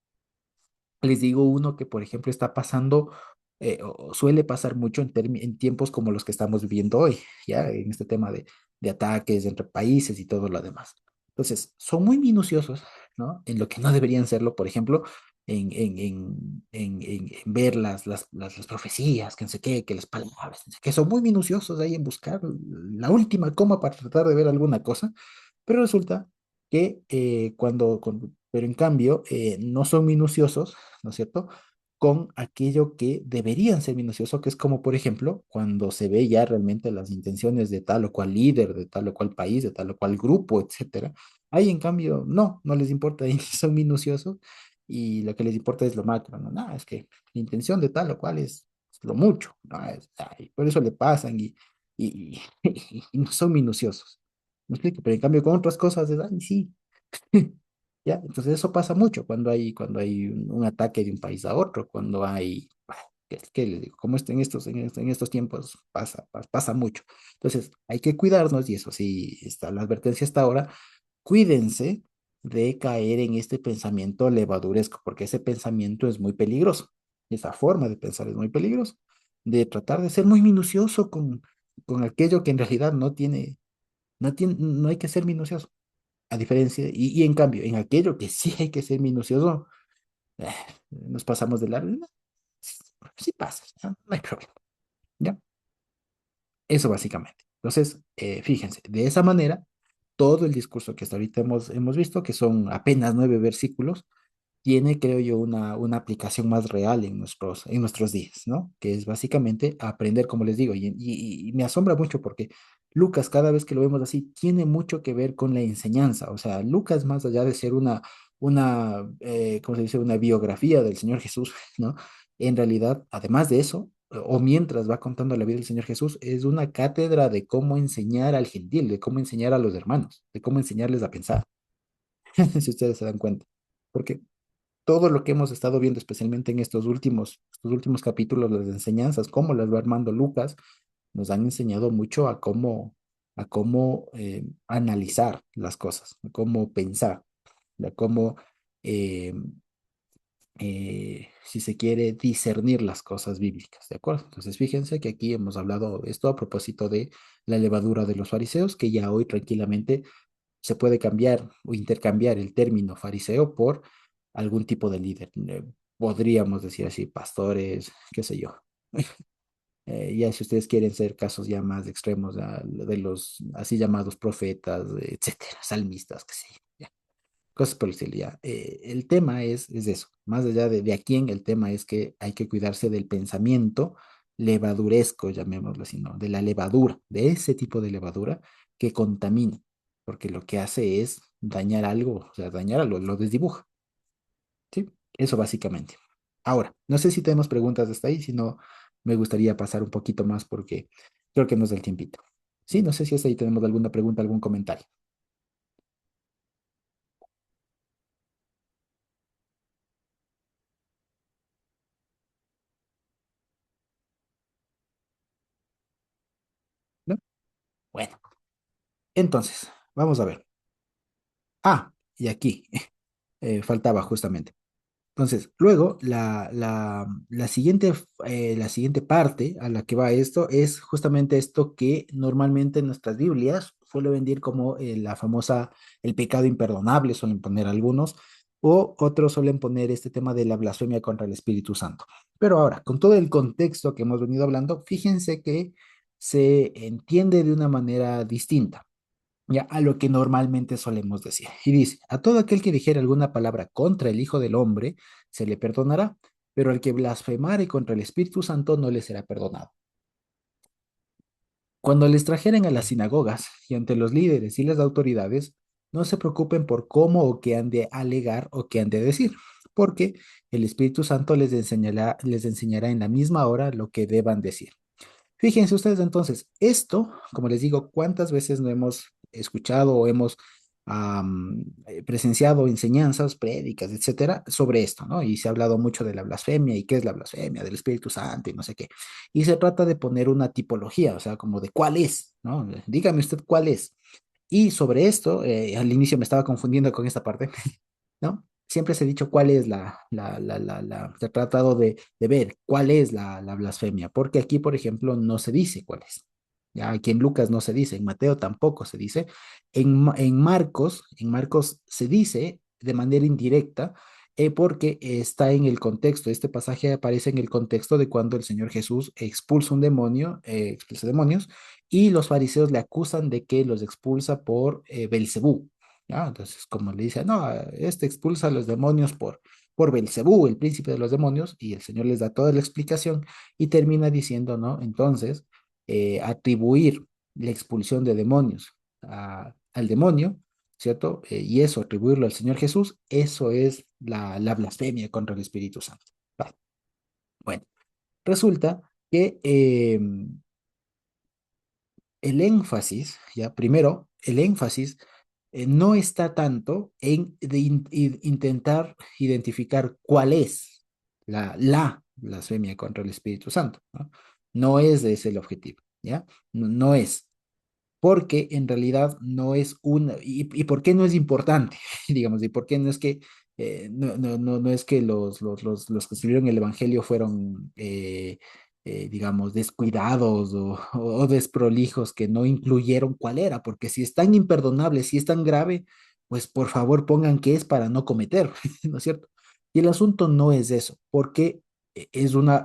les digo uno que, por ejemplo, está pasando, o suele pasar mucho en tiempos como los que estamos viviendo hoy, ya en este tema de ataques entre países y todo lo demás. Entonces, son muy minuciosos, ¿no? En lo que no deberían serlo, por ejemplo, en ver las profecías, que no sé qué, que las palabras, no sé qué, son muy minuciosos ahí en buscar la última coma para tratar de ver alguna cosa, pero resulta que pero en cambio, no son minuciosos, ¿no es cierto? Con aquello que deberían ser minucioso, que es como, por ejemplo, cuando se ve ya realmente las intenciones de tal o cual líder, de tal o cual país, de tal o cual grupo, etcétera. Ahí, en cambio, no les importa, ahí son minuciosos y lo que les importa es lo macro, ¿no? No, es que la intención de tal o cual es lo mucho, ¿no? Ay, por eso le pasan y, y no son minuciosos. ¿Me explico? Pero en cambio con otras cosas es, ay, sí. ¿Ya? Entonces eso pasa mucho cuando hay un ataque de un país a otro, cuando hay, ¿qué les digo? Como en estos tiempos pasa mucho. Entonces hay que cuidarnos y eso sí, está la advertencia hasta ahora, cuídense de caer en este pensamiento levaduresco, porque ese pensamiento es muy peligroso. Esa forma de pensar es muy peligroso, de tratar de ser muy minucioso con aquello que en realidad no hay que ser minucioso. A diferencia, y en cambio, en aquello que sí hay que ser minucioso, eh, nos pasamos de largo. No, sí pasa, no hay problema. ¿Ya? Eso básicamente. Entonces, fíjense, de esa manera, todo el discurso que hasta ahorita hemos visto, que son apenas 9 versículos, tiene, creo yo, una aplicación más real en nuestros días, ¿no? Que es básicamente aprender, como les digo, y me asombra mucho porque Lucas, cada vez que lo vemos así, tiene mucho que ver con la enseñanza. O sea, Lucas, más allá de ser ¿cómo se dice? Una biografía del Señor Jesús, ¿no? En realidad, además de eso, o mientras va contando la vida del Señor Jesús, es una cátedra de cómo enseñar al gentil, de cómo enseñar a los hermanos, de cómo enseñarles a pensar, si ustedes se dan cuenta. Porque todo lo que hemos estado viendo, especialmente en estos últimos capítulos, las enseñanzas, cómo las va armando Lucas, nos han enseñado mucho a cómo analizar las cosas, a cómo pensar, a cómo, eh, si se quiere, discernir las cosas bíblicas, ¿de acuerdo? Entonces, fíjense que aquí hemos hablado esto a propósito de la levadura de los fariseos, que ya hoy tranquilamente se puede cambiar o intercambiar el término fariseo por algún tipo de líder. Podríamos decir así, pastores, qué sé yo. Ya si ustedes quieren ser casos ya más extremos, de los así llamados profetas, etcétera, salmistas, qué sé yo, ya, cosas por el estilo, ya. El tema es eso, más allá de a quién, el tema es que hay que cuidarse del pensamiento levaduresco, llamémoslo así, ¿no? De la levadura, de ese tipo de levadura que contamina. porque lo que hace es dañar algo, o sea, dañar algo, lo desdibuja, ¿sí? Eso básicamente. Ahora, no sé si tenemos preguntas hasta ahí, si no, me gustaría pasar un poquito más porque creo que nos da el tiempito. Sí, no sé si hasta ahí tenemos alguna pregunta, algún comentario, ¿no? Bueno, entonces, vamos a ver. Ah, y aquí faltaba justamente. Entonces, luego, la siguiente parte a la que va esto es justamente esto que normalmente en nuestras Biblias suele venir como la famosa, el pecado imperdonable, suelen poner algunos, o otros suelen poner este tema de la blasfemia contra el Espíritu Santo. Pero ahora, con todo el contexto que hemos venido hablando, fíjense que se entiende de una manera distinta ya a lo que normalmente solemos decir. Y dice, a todo aquel que dijere alguna palabra contra el Hijo del Hombre, se le perdonará, pero al que blasfemare contra el Espíritu Santo no le será perdonado. Cuando les trajeren a las sinagogas y ante los líderes y las autoridades, no se preocupen por cómo o qué han de alegar o qué han de decir, porque el Espíritu Santo les enseñará en la misma hora lo que deban decir. Fíjense ustedes entonces, esto, como les digo, ¿cuántas veces no hemos escuchado o hemos presenciado enseñanzas, prédicas, etcétera, sobre esto, ¿no? Y se ha hablado mucho de la blasfemia y qué es la blasfemia, del Espíritu Santo y no sé qué. Y se trata de poner una tipología, o sea, como de cuál es, ¿no? Dígame usted cuál es. Y sobre esto, al inicio me estaba confundiendo con esta parte, ¿no? Siempre se ha dicho cuál es se ha tratado de ver cuál es la blasfemia, porque aquí, por ejemplo, no se dice cuál es. Ya, aquí en Lucas no se dice, en Mateo tampoco se dice, en Marcos se dice de manera indirecta, porque está en el contexto, este pasaje aparece en el contexto de cuando el Señor Jesús expulsa un demonio, expulsa demonios, y los fariseos le acusan de que los expulsa por Belcebú, ¿ya? Entonces, como le dice, no, este expulsa a los demonios por Belcebú, el príncipe de los demonios, y el Señor les da toda la explicación y termina diciendo, ¿no? Entonces, atribuir la expulsión de demonios al demonio, ¿cierto? Y eso, atribuirlo al Señor Jesús, eso es la blasfemia contra el Espíritu Santo. Vale. Bueno, resulta que el énfasis, ya, primero, el énfasis no está tanto en intentar identificar cuál es la blasfemia contra el Espíritu Santo, ¿no? No es ese el objetivo, ¿ya? No, no es, porque en realidad no es una, y por qué no es importante, digamos, y por qué no es que, no es que los que escribieron el Evangelio fueron, digamos, descuidados o desprolijos, que no incluyeron cuál era, porque si es tan imperdonable, si es tan grave, pues por favor pongan qué es para no cometer, ¿no es cierto? Y el asunto no es eso, porque es una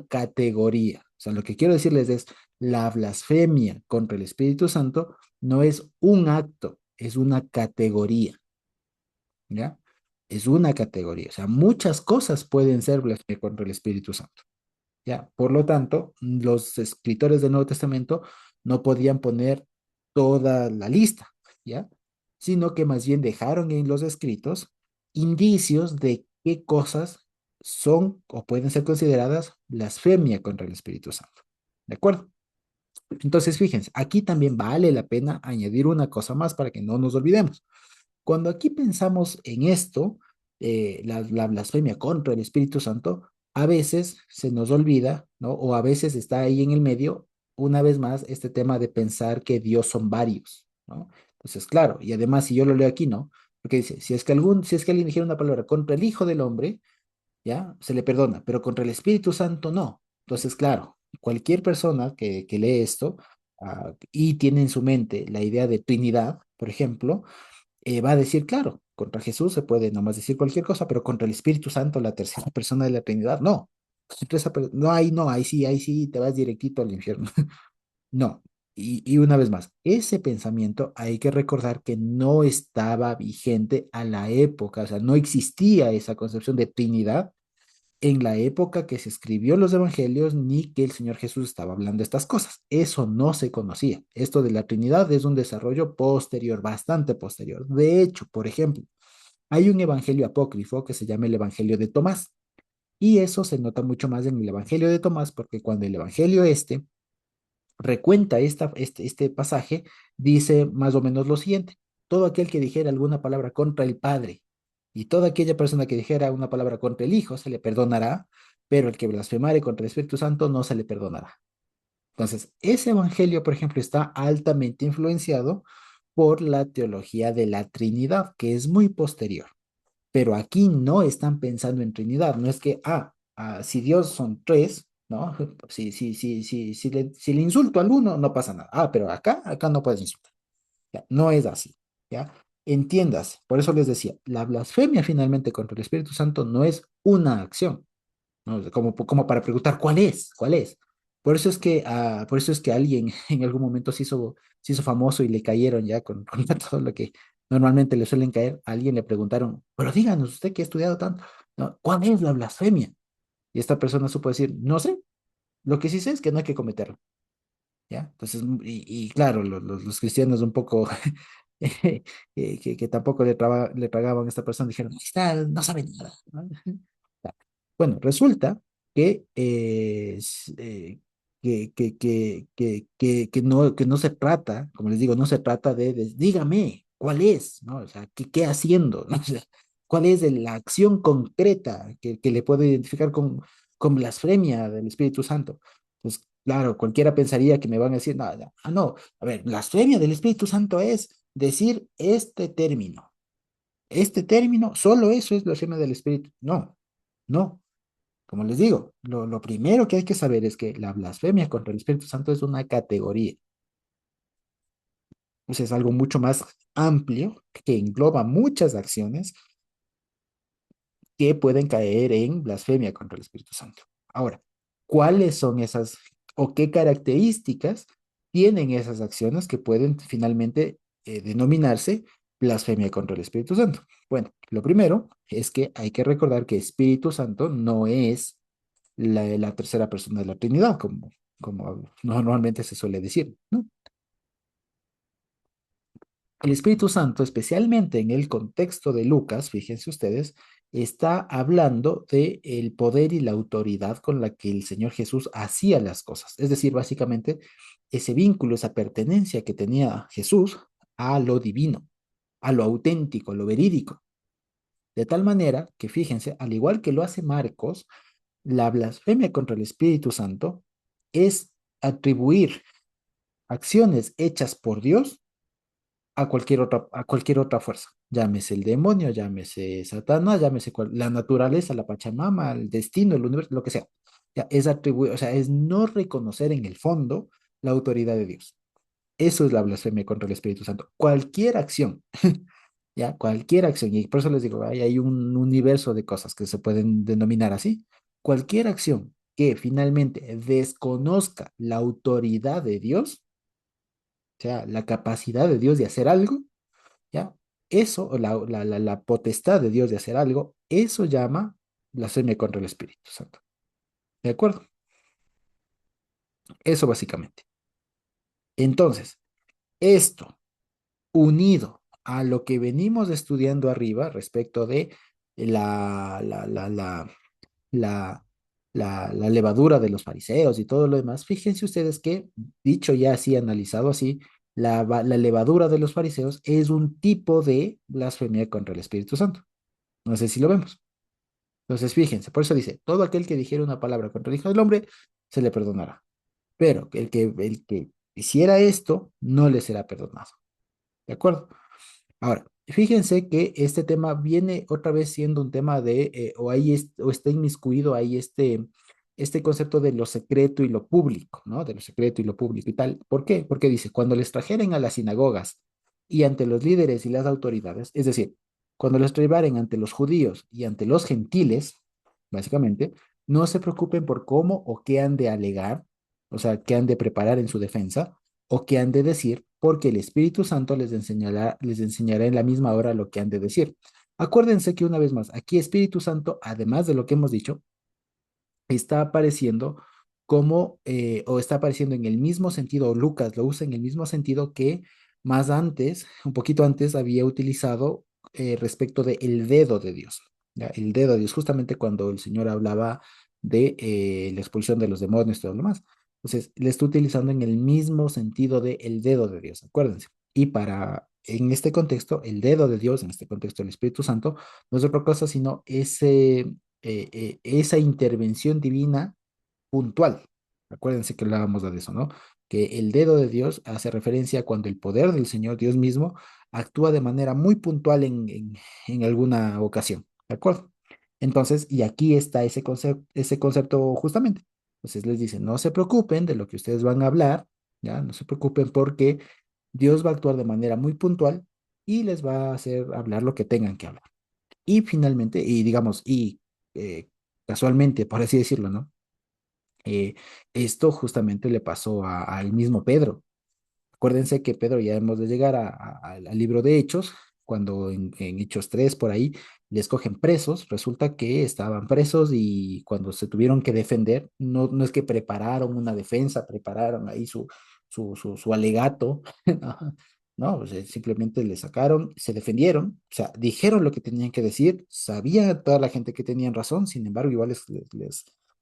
categoría. O sea, lo que quiero decirles es, la blasfemia contra el Espíritu Santo no es un acto, es una categoría, ¿ya? Es una categoría. O sea, muchas cosas pueden ser blasfemia contra el Espíritu Santo, ¿ya? Por lo tanto, los escritores del Nuevo Testamento no podían poner toda la lista, ¿ya? Sino que más bien dejaron en los escritos indicios de qué cosas son o pueden ser consideradas blasfemia contra el Espíritu Santo. ¿De acuerdo? Entonces, fíjense, aquí también vale la pena añadir una cosa más para que no nos olvidemos. Cuando aquí pensamos en esto, la blasfemia contra el Espíritu Santo, a veces se nos olvida, ¿no? O a veces está ahí en el medio, una vez más, este tema de pensar que Dios son varios, ¿no? Entonces, claro, y además si yo lo leo aquí, ¿no? Porque dice, si es que alguien dijera una palabra contra el Hijo del Hombre, ¿ya? Se le perdona, pero contra el Espíritu Santo no. Entonces, claro, cualquier persona que lee esto y tiene en su mente la idea de Trinidad, por ejemplo, va a decir, claro, contra Jesús se puede nomás decir cualquier cosa, pero contra el Espíritu Santo, la tercera persona de la Trinidad, no. No, ahí sí, te vas directito al infierno. No. Y una vez más, ese pensamiento hay que recordar que no estaba vigente a la época, o sea, no existía esa concepción de Trinidad en la época que se escribió los evangelios, ni que el Señor Jesús estaba hablando de estas cosas. Eso no se conocía. Esto de la Trinidad es un desarrollo posterior, bastante posterior. De hecho, por ejemplo, hay un evangelio apócrifo que se llama el Evangelio de Tomás. Y eso se nota mucho más en el Evangelio de Tomás, porque cuando el Evangelio recuenta este pasaje, dice más o menos lo siguiente: todo aquel que dijera alguna palabra contra el Padre y toda aquella persona que dijera una palabra contra el Hijo se le perdonará, pero el que blasfemare contra el Espíritu Santo no se le perdonará. Entonces, ese evangelio, por ejemplo, está altamente influenciado por la teología de la Trinidad, que es muy posterior. Pero aquí no están pensando en Trinidad, no es que, si Dios son tres, ¿no? Si le insulto al uno, no pasa nada. Pero acá no puedes insultar. Ya, no es así, ¿ya? Entiendas, por eso les decía, la blasfemia finalmente contra el Espíritu Santo no es una acción, ¿no? Como para preguntar, ¿cuál es? ¿Cuál es? Por eso es que alguien en algún momento se hizo famoso y le cayeron ya con todo lo que normalmente le suelen caer. A alguien le preguntaron, pero díganos, usted que ha estudiado tanto, ¿no? ¿Cuál es la blasfemia? Y esta persona supo decir, no sé, lo que sí sé es que no hay que cometerlo, ¿ya? Entonces, y claro, los cristianos un poco que tampoco le tragaban a esta persona, dijeron, "Ahí está, no sabe nada, ¿no?". Bueno, resulta que, que no se trata, como les digo, no se trata dígame, ¿cuál es? ¿No? O sea, ¿qué haciendo? ¿No? O sea, ¿cuál es la acción concreta que le puedo identificar con blasfemia del Espíritu Santo? Pues claro, cualquiera pensaría que me van a decir, no, no, no, a ver, blasfemia del Espíritu Santo es decir este término, solo eso es blasfemia del Espíritu. No, no. Como les digo, lo primero que hay que saber es que la blasfemia contra el Espíritu Santo es una categoría. O sea, es algo mucho más amplio que engloba muchas acciones que pueden caer en blasfemia contra el Espíritu Santo. Ahora, ¿cuáles son esas o qué características tienen esas acciones que pueden finalmente denominarse blasfemia contra el Espíritu Santo? Bueno, lo primero es que hay que recordar que Espíritu Santo no es la tercera persona de la Trinidad, como normalmente se suele decir, ¿no? El Espíritu Santo, especialmente en el contexto de Lucas, fíjense ustedes, está hablando de el poder y la autoridad con la que el Señor Jesús hacía las cosas. Es decir, básicamente, ese vínculo, esa pertenencia que tenía Jesús a lo divino, a lo auténtico, a lo verídico. De tal manera que, fíjense, al igual que lo hace Marcos, la blasfemia contra el Espíritu Santo es atribuir acciones hechas por Dios a cualquier otra fuerza. Llámese el demonio, llámese Satanás, llámese la naturaleza, la Pachamama, el destino, el universo, lo que sea. Ya, es atribuir, o sea, es no reconocer en el fondo la autoridad de Dios. Eso es la blasfemia contra el Espíritu Santo. Cualquier acción, ya, cualquier acción, y por eso les digo, hay un universo de cosas que se pueden denominar así. Cualquier acción que finalmente desconozca la autoridad de Dios, o sea, la capacidad de Dios de hacer algo, ¿ya? Eso, o la potestad de Dios de hacer algo, eso llama blasfemia contra el Espíritu Santo. ¿De acuerdo? Eso básicamente. Entonces, esto unido a lo que venimos estudiando arriba respecto de la, la, la, la, la, la levadura de los fariseos y todo lo demás, fíjense ustedes que, dicho ya así, analizado así, la levadura de los fariseos es un tipo de blasfemia contra el Espíritu Santo. No sé si lo vemos. Entonces, fíjense, por eso dice, todo aquel que dijera una palabra contra el Hijo del Hombre, se le perdonará. Pero el que hiciera esto, no le será perdonado. ¿De acuerdo? Ahora, fíjense que este tema viene otra vez siendo un tema o está inmiscuido ahí este concepto de lo secreto y lo público, ¿no? De lo secreto y lo público y tal. ¿Por qué? Porque dice, cuando les trajeren a las sinagogas y ante los líderes y las autoridades, es decir, cuando les llevaren ante los judíos y ante los gentiles, básicamente, no se preocupen por cómo o qué han de alegar, o sea, qué han de preparar en su defensa o qué han de decir, porque el Espíritu Santo les enseñará en la misma hora lo que han de decir. Acuérdense que una vez más, aquí Espíritu Santo, además de lo que hemos dicho, está apareciendo como, o está apareciendo en el mismo sentido, o Lucas lo usa en el mismo sentido que más antes, un poquito antes, había utilizado respecto de el dedo de Dios. ¿Ya? El dedo de Dios, justamente cuando el Señor hablaba de la expulsión de los demonios y todo lo demás. Entonces, le está utilizando en el mismo sentido de el dedo de Dios, acuérdense. Y para, en este contexto, el dedo de Dios, en este contexto el Espíritu Santo, no es otra cosa sino esa intervención divina puntual. Acuérdense que hablábamos de eso, ¿no? Que el dedo de Dios hace referencia a cuando el poder del Señor Dios mismo actúa de manera muy puntual en alguna ocasión, ¿de acuerdo? Entonces, y aquí está ese concepto justamente. Entonces les dice, no se preocupen de lo que ustedes van a hablar, ¿ya? No se preocupen porque Dios va a actuar de manera muy puntual y les va a hacer hablar lo que tengan que hablar. Y finalmente, y digamos, y eh, casualmente, por así decirlo, ¿no? Esto justamente le pasó al mismo Pedro. Acuérdense que Pedro, ya hemos de llegar al libro de Hechos, cuando en Hechos 3 por ahí les cogen presos, resulta que estaban presos y cuando se tuvieron que defender, no, no es que prepararon una defensa, prepararon ahí su alegato, no, no, o sea, simplemente le sacaron, se defendieron, o sea, dijeron lo que tenían que decir, sabía toda la gente que tenían razón, sin embargo, igual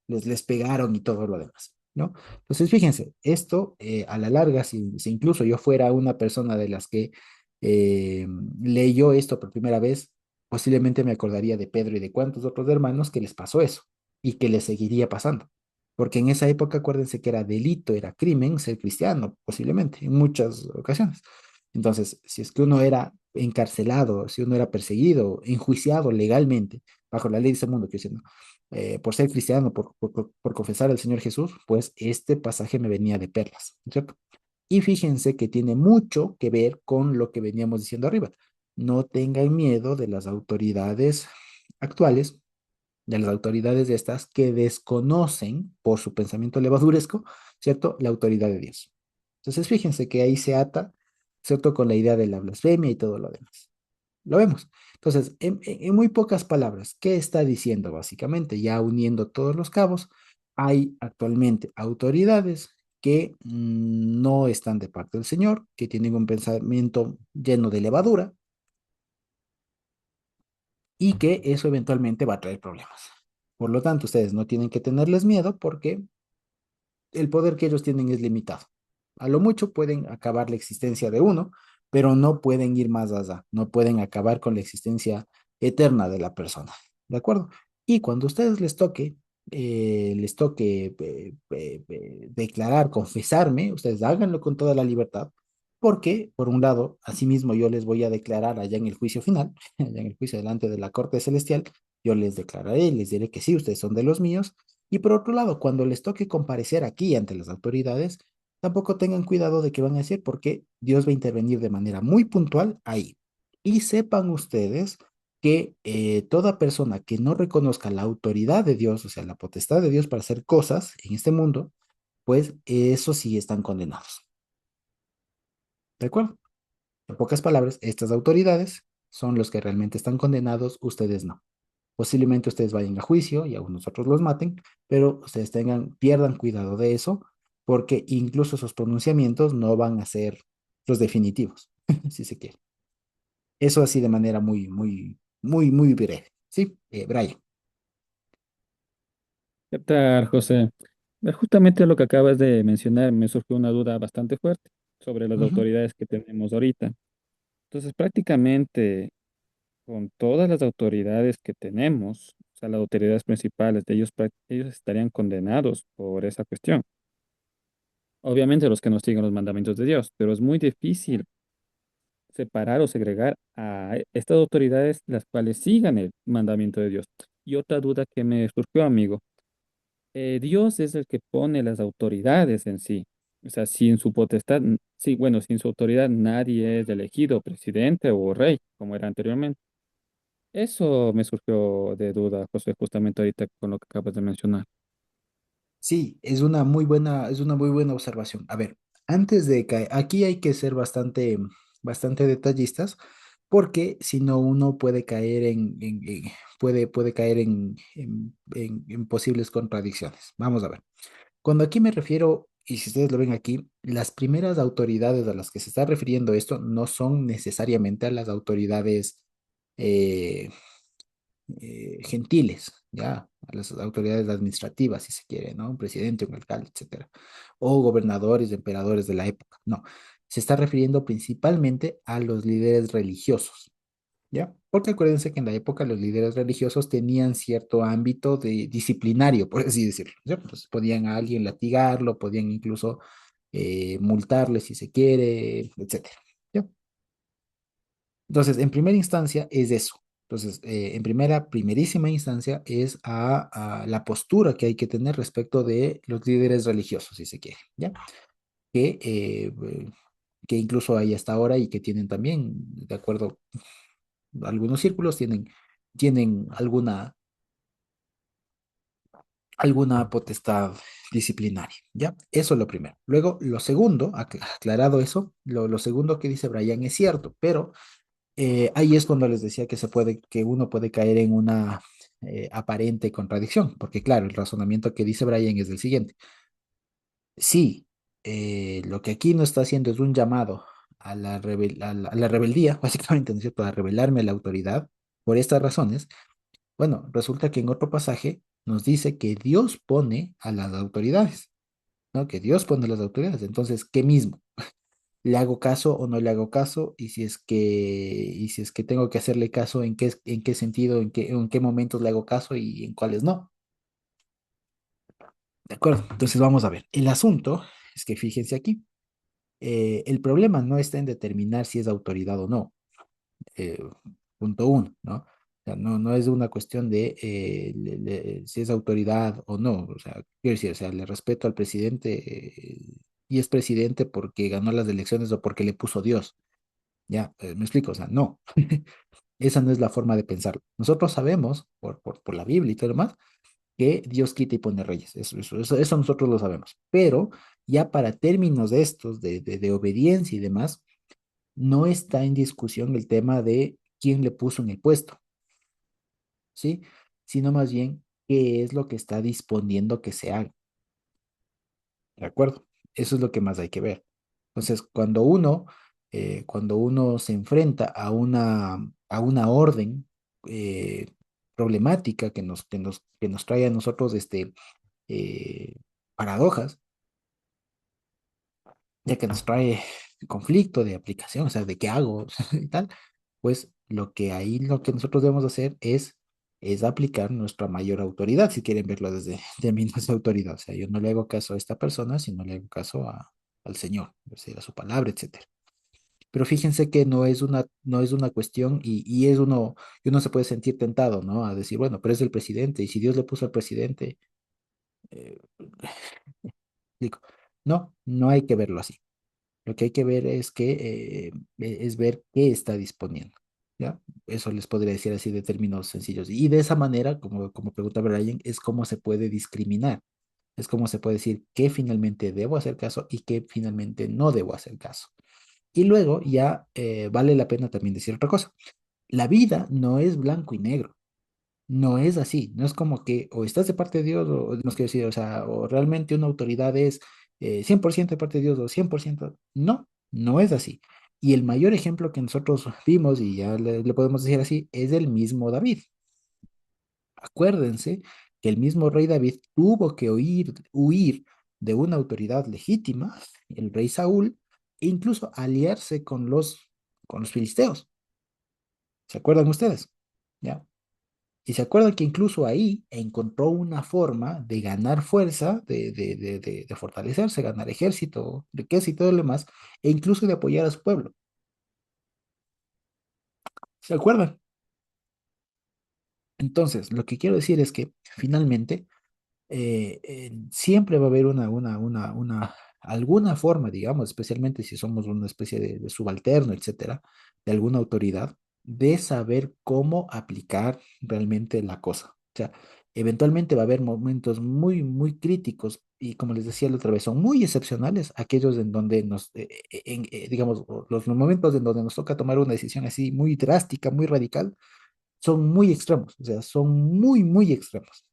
les pegaron y todo lo demás, ¿no? Entonces, fíjense, esto a la larga, si incluso yo fuera una persona de las que eh, leyó esto por primera vez, posiblemente me acordaría de Pedro y de cuántos otros hermanos que les pasó eso y que les seguiría pasando. Porque en esa época, acuérdense que era delito, era crimen ser cristiano, posiblemente, en muchas ocasiones. Entonces, si es que uno era encarcelado, si uno era perseguido, enjuiciado legalmente, bajo la ley de ese mundo, que diciendo, por ser cristiano, por confesar al Señor Jesús, pues este pasaje me venía de perlas, ¿cierto? Y fíjense que tiene mucho que ver con lo que veníamos diciendo arriba. No tengan miedo de las autoridades actuales, de las autoridades de estas que desconocen por su pensamiento levaduresco, ¿cierto? La autoridad de Dios. Entonces, fíjense que ahí se ata, ¿cierto? Con la idea de la blasfemia y todo lo demás. Lo vemos. Entonces, en muy pocas palabras, ¿qué está diciendo básicamente? Ya uniendo todos los cabos, hay actualmente autoridades que no están de parte del Señor, que tienen un pensamiento lleno de levadura y que eso eventualmente va a traer problemas. Por lo tanto, ustedes no tienen que tenerles miedo porque el poder que ellos tienen es limitado. A lo mucho pueden acabar la existencia de uno, pero no pueden ir más allá, no pueden acabar con la existencia eterna de la persona. ¿De acuerdo? Y cuando a ustedes les toque declarar, confesarme, ustedes háganlo con toda la libertad, porque, por un lado, asimismo yo les voy a declarar allá en el juicio final, allá en el juicio delante de la corte celestial, yo les declararé, les diré que sí, ustedes son de los míos, y por otro lado, cuando les toque comparecer aquí ante las autoridades, tampoco tengan cuidado de qué van a decir porque Dios va a intervenir de manera muy puntual ahí. Y sepan ustedes que toda persona que no reconozca la autoridad de Dios, o sea, la potestad de Dios para hacer cosas en este mundo, pues eso sí están condenados. ¿De acuerdo? En pocas palabras, estas autoridades son los que realmente están condenados, ustedes no. Posiblemente ustedes vayan a juicio y a nosotros los maten, pero ustedes pierdan cuidado de eso, porque incluso esos pronunciamientos no van a ser los definitivos, si se quiere. Eso así de manera muy breve. ¿Sí? Brian. ¿Qué tal, José? Justamente lo que acabas de mencionar me surgió una duda bastante fuerte sobre las Ujú. autoridades que tenemos ahorita. Entonces, prácticamente con todas las autoridades que tenemos, o sea, las autoridades principales de ellos, ellos estarían condenados por esa cuestión. Obviamente los que no siguen los mandamientos de Dios, pero es muy difícil separar o segregar a estas autoridades las cuales sigan el mandamiento de Dios. Y otra duda que me surgió, amigo. Dios es el que pone las autoridades en sí. O sea, sin su potestad, sí, bueno, sin su autoridad nadie es elegido presidente o rey, como era anteriormente. Eso me surgió de duda, José, justamente ahorita con lo que acabas de mencionar. Sí, es una muy buena observación. A ver, antes de que aquí hay que ser bastante detallistas, porque si no uno puede caer puede caer en posibles contradicciones. Vamos a ver. Cuando aquí me refiero, y si ustedes lo ven aquí, las primeras autoridades a las que se está refiriendo esto no son necesariamente a las autoridades eh, gentiles, ya, a las autoridades administrativas, si se quiere, ¿no? Un presidente, un alcalde, etcétera, o gobernadores, emperadores de la época, no. Se está refiriendo principalmente a los líderes religiosos, ¿ya? Porque acuérdense que en la época los líderes religiosos tenían cierto ámbito de disciplinario, por así decirlo, ¿cierto? Entonces podían a alguien latigarlo, podían incluso multarle si se quiere, etcétera, ¿ya? Entonces, en primera instancia es eso. Entonces, en primerísima instancia es a la postura que hay que tener respecto de los líderes religiosos, si se quiere, ¿ya? Que, que incluso hay hasta ahora y que tienen también, de acuerdo, algunos círculos tienen alguna potestad disciplinaria, ¿ya? Eso es lo primero. Luego, lo segundo, aclarado eso, lo segundo que dice Brian es cierto, pero ahí es cuando les decía que uno puede caer en una aparente contradicción, porque claro, el razonamiento que dice Brian es el siguiente. Sí, lo que aquí no está haciendo es un llamado a la rebeldía, básicamente, ¿no es cierto?, a rebelarme a la autoridad por estas razones. Bueno, resulta que en otro pasaje nos dice que Dios pone a las autoridades, ¿no? Que Dios pone a las autoridades. Entonces, ¿qué mismo? ¿Le hago caso o no le hago caso? Y si es que tengo que hacerle caso, en qué sentido, en qué momentos le hago caso y en cuáles no? ¿De acuerdo? Entonces vamos a ver. El asunto es que fíjense aquí, el problema no está en determinar si es autoridad o no. eh, punto uno, ¿no? O sea, no es una cuestión de si es autoridad o no. O sea, quiero decir, o sea, le respeto al presidente y es presidente porque ganó las elecciones o porque le puso Dios. Ya, me explico, o sea, no, esa no es la forma de pensar. Nosotros sabemos, por la Biblia y todo lo demás, que Dios quita y pone reyes. Eso nosotros lo sabemos. Pero ya para términos de estos, de obediencia y demás, no está en discusión el tema de quién le puso en el puesto, ¿sí? Sino más bien qué es lo que está disponiendo que se haga, ¿de acuerdo? Eso es lo que más hay que ver. Entonces, cuando uno se enfrenta a una orden eh, problemática que nos trae a nosotros eh, paradojas, ya que nos trae conflicto de aplicación, o sea, de qué hago y tal, pues lo que nosotros debemos hacer es aplicar nuestra mayor autoridad, si quieren verlo desde términos de autoridad. O sea, yo no le hago caso a esta persona, sino le hago caso al Señor, es decir, a su palabra, etcétera. Pero fíjense que no es una cuestión y uno se puede sentir tentado, ¿no? A decir, bueno, pero es el presidente, y si Dios le puso al presidente, eh, digo, no, no hay que verlo así. Lo que hay que ver es ver qué está disponiendo, ¿ya? Eso les podría decir así de términos sencillos. Y de esa manera, como pregunta Brian, es cómo se puede discriminar, es cómo se puede decir qué finalmente debo hacer caso y qué finalmente no debo hacer caso. Y luego ya vale la pena también decir otra cosa. La vida no es blanco y negro. No es así, no es como que o estás de parte de Dios o no quiero decir, o sea, o realmente una autoridad es 100% de parte de Dios o 100%. No, no es así. Y el mayor ejemplo que nosotros vimos, y ya le podemos decir así, es el mismo David. Acuérdense que el mismo rey David tuvo que huir de una autoridad legítima, el rey Saúl, e incluso aliarse con los filisteos. ¿Se acuerdan ustedes? ¿Ya? Y se acuerdan que incluso ahí encontró una forma de ganar fuerza, de fortalecerse, ganar ejército, riqueza y todo lo demás, e incluso de apoyar a su pueblo. ¿Se acuerdan? Entonces, lo que quiero decir es que finalmente siempre va a haber alguna forma, digamos, especialmente si somos una especie de subalterno, etcétera, de alguna autoridad, de saber cómo aplicar realmente la cosa. O sea, Eventualmente va a haber momentos muy, muy críticos y como les decía la otra vez, son muy excepcionales aquellos en donde digamos, los momentos en donde nos toca tomar una decisión así muy drástica, muy radical, son muy extremos, o sea, son muy, muy extremos.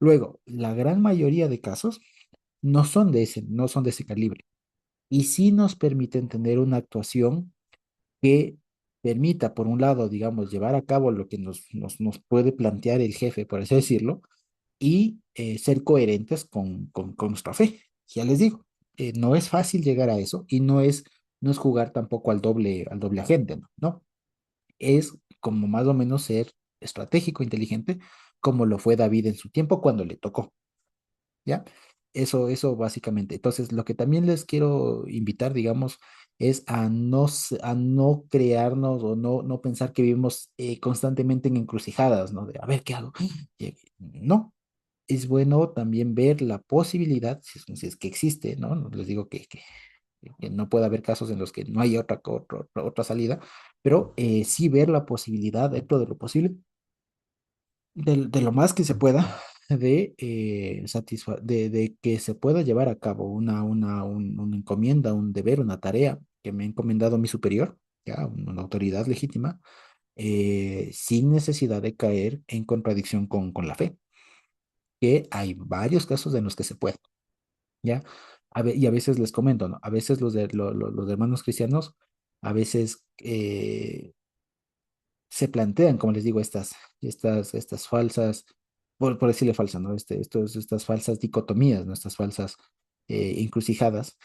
Luego, la gran mayoría de casos no son de ese calibre y sí nos permiten tener una actuación que permita, por un lado, digamos, llevar a cabo lo que nos puede plantear el jefe, por así decirlo, y ser coherentes con nuestra fe. Ya les digo, no es fácil llegar a eso y no es jugar tampoco al doble agente, ¿no? ¿No? Es como más o menos ser estratégico, inteligente, como lo fue David en su tiempo cuando le tocó. ¿Ya? Eso básicamente. Entonces, lo que también les quiero invitar, digamos, es a no crearnos o no pensar que vivimos constantemente en encrucijadas, ¿no? De, a ver, ¿qué hago? No, es bueno también ver la posibilidad, si es que existe, ¿no? No les digo que no puede haber casos en los que no hay otra salida, pero sí ver la posibilidad dentro de lo posible de lo más que se pueda, de que se pueda llevar a cabo una encomienda, un deber, una tarea que me ha encomendado mi superior, ya, una autoridad legítima, sin necesidad de caer en contradicción con la fe, que hay varios casos en los que se puede, ¿ya? Y a veces les comento, ¿no? A veces los hermanos cristianos, a veces se plantean, como les digo, estas falsas, por decirle falsa, ¿no? Estas falsas dicotomías, ¿no? Estas falsas encrucijadas,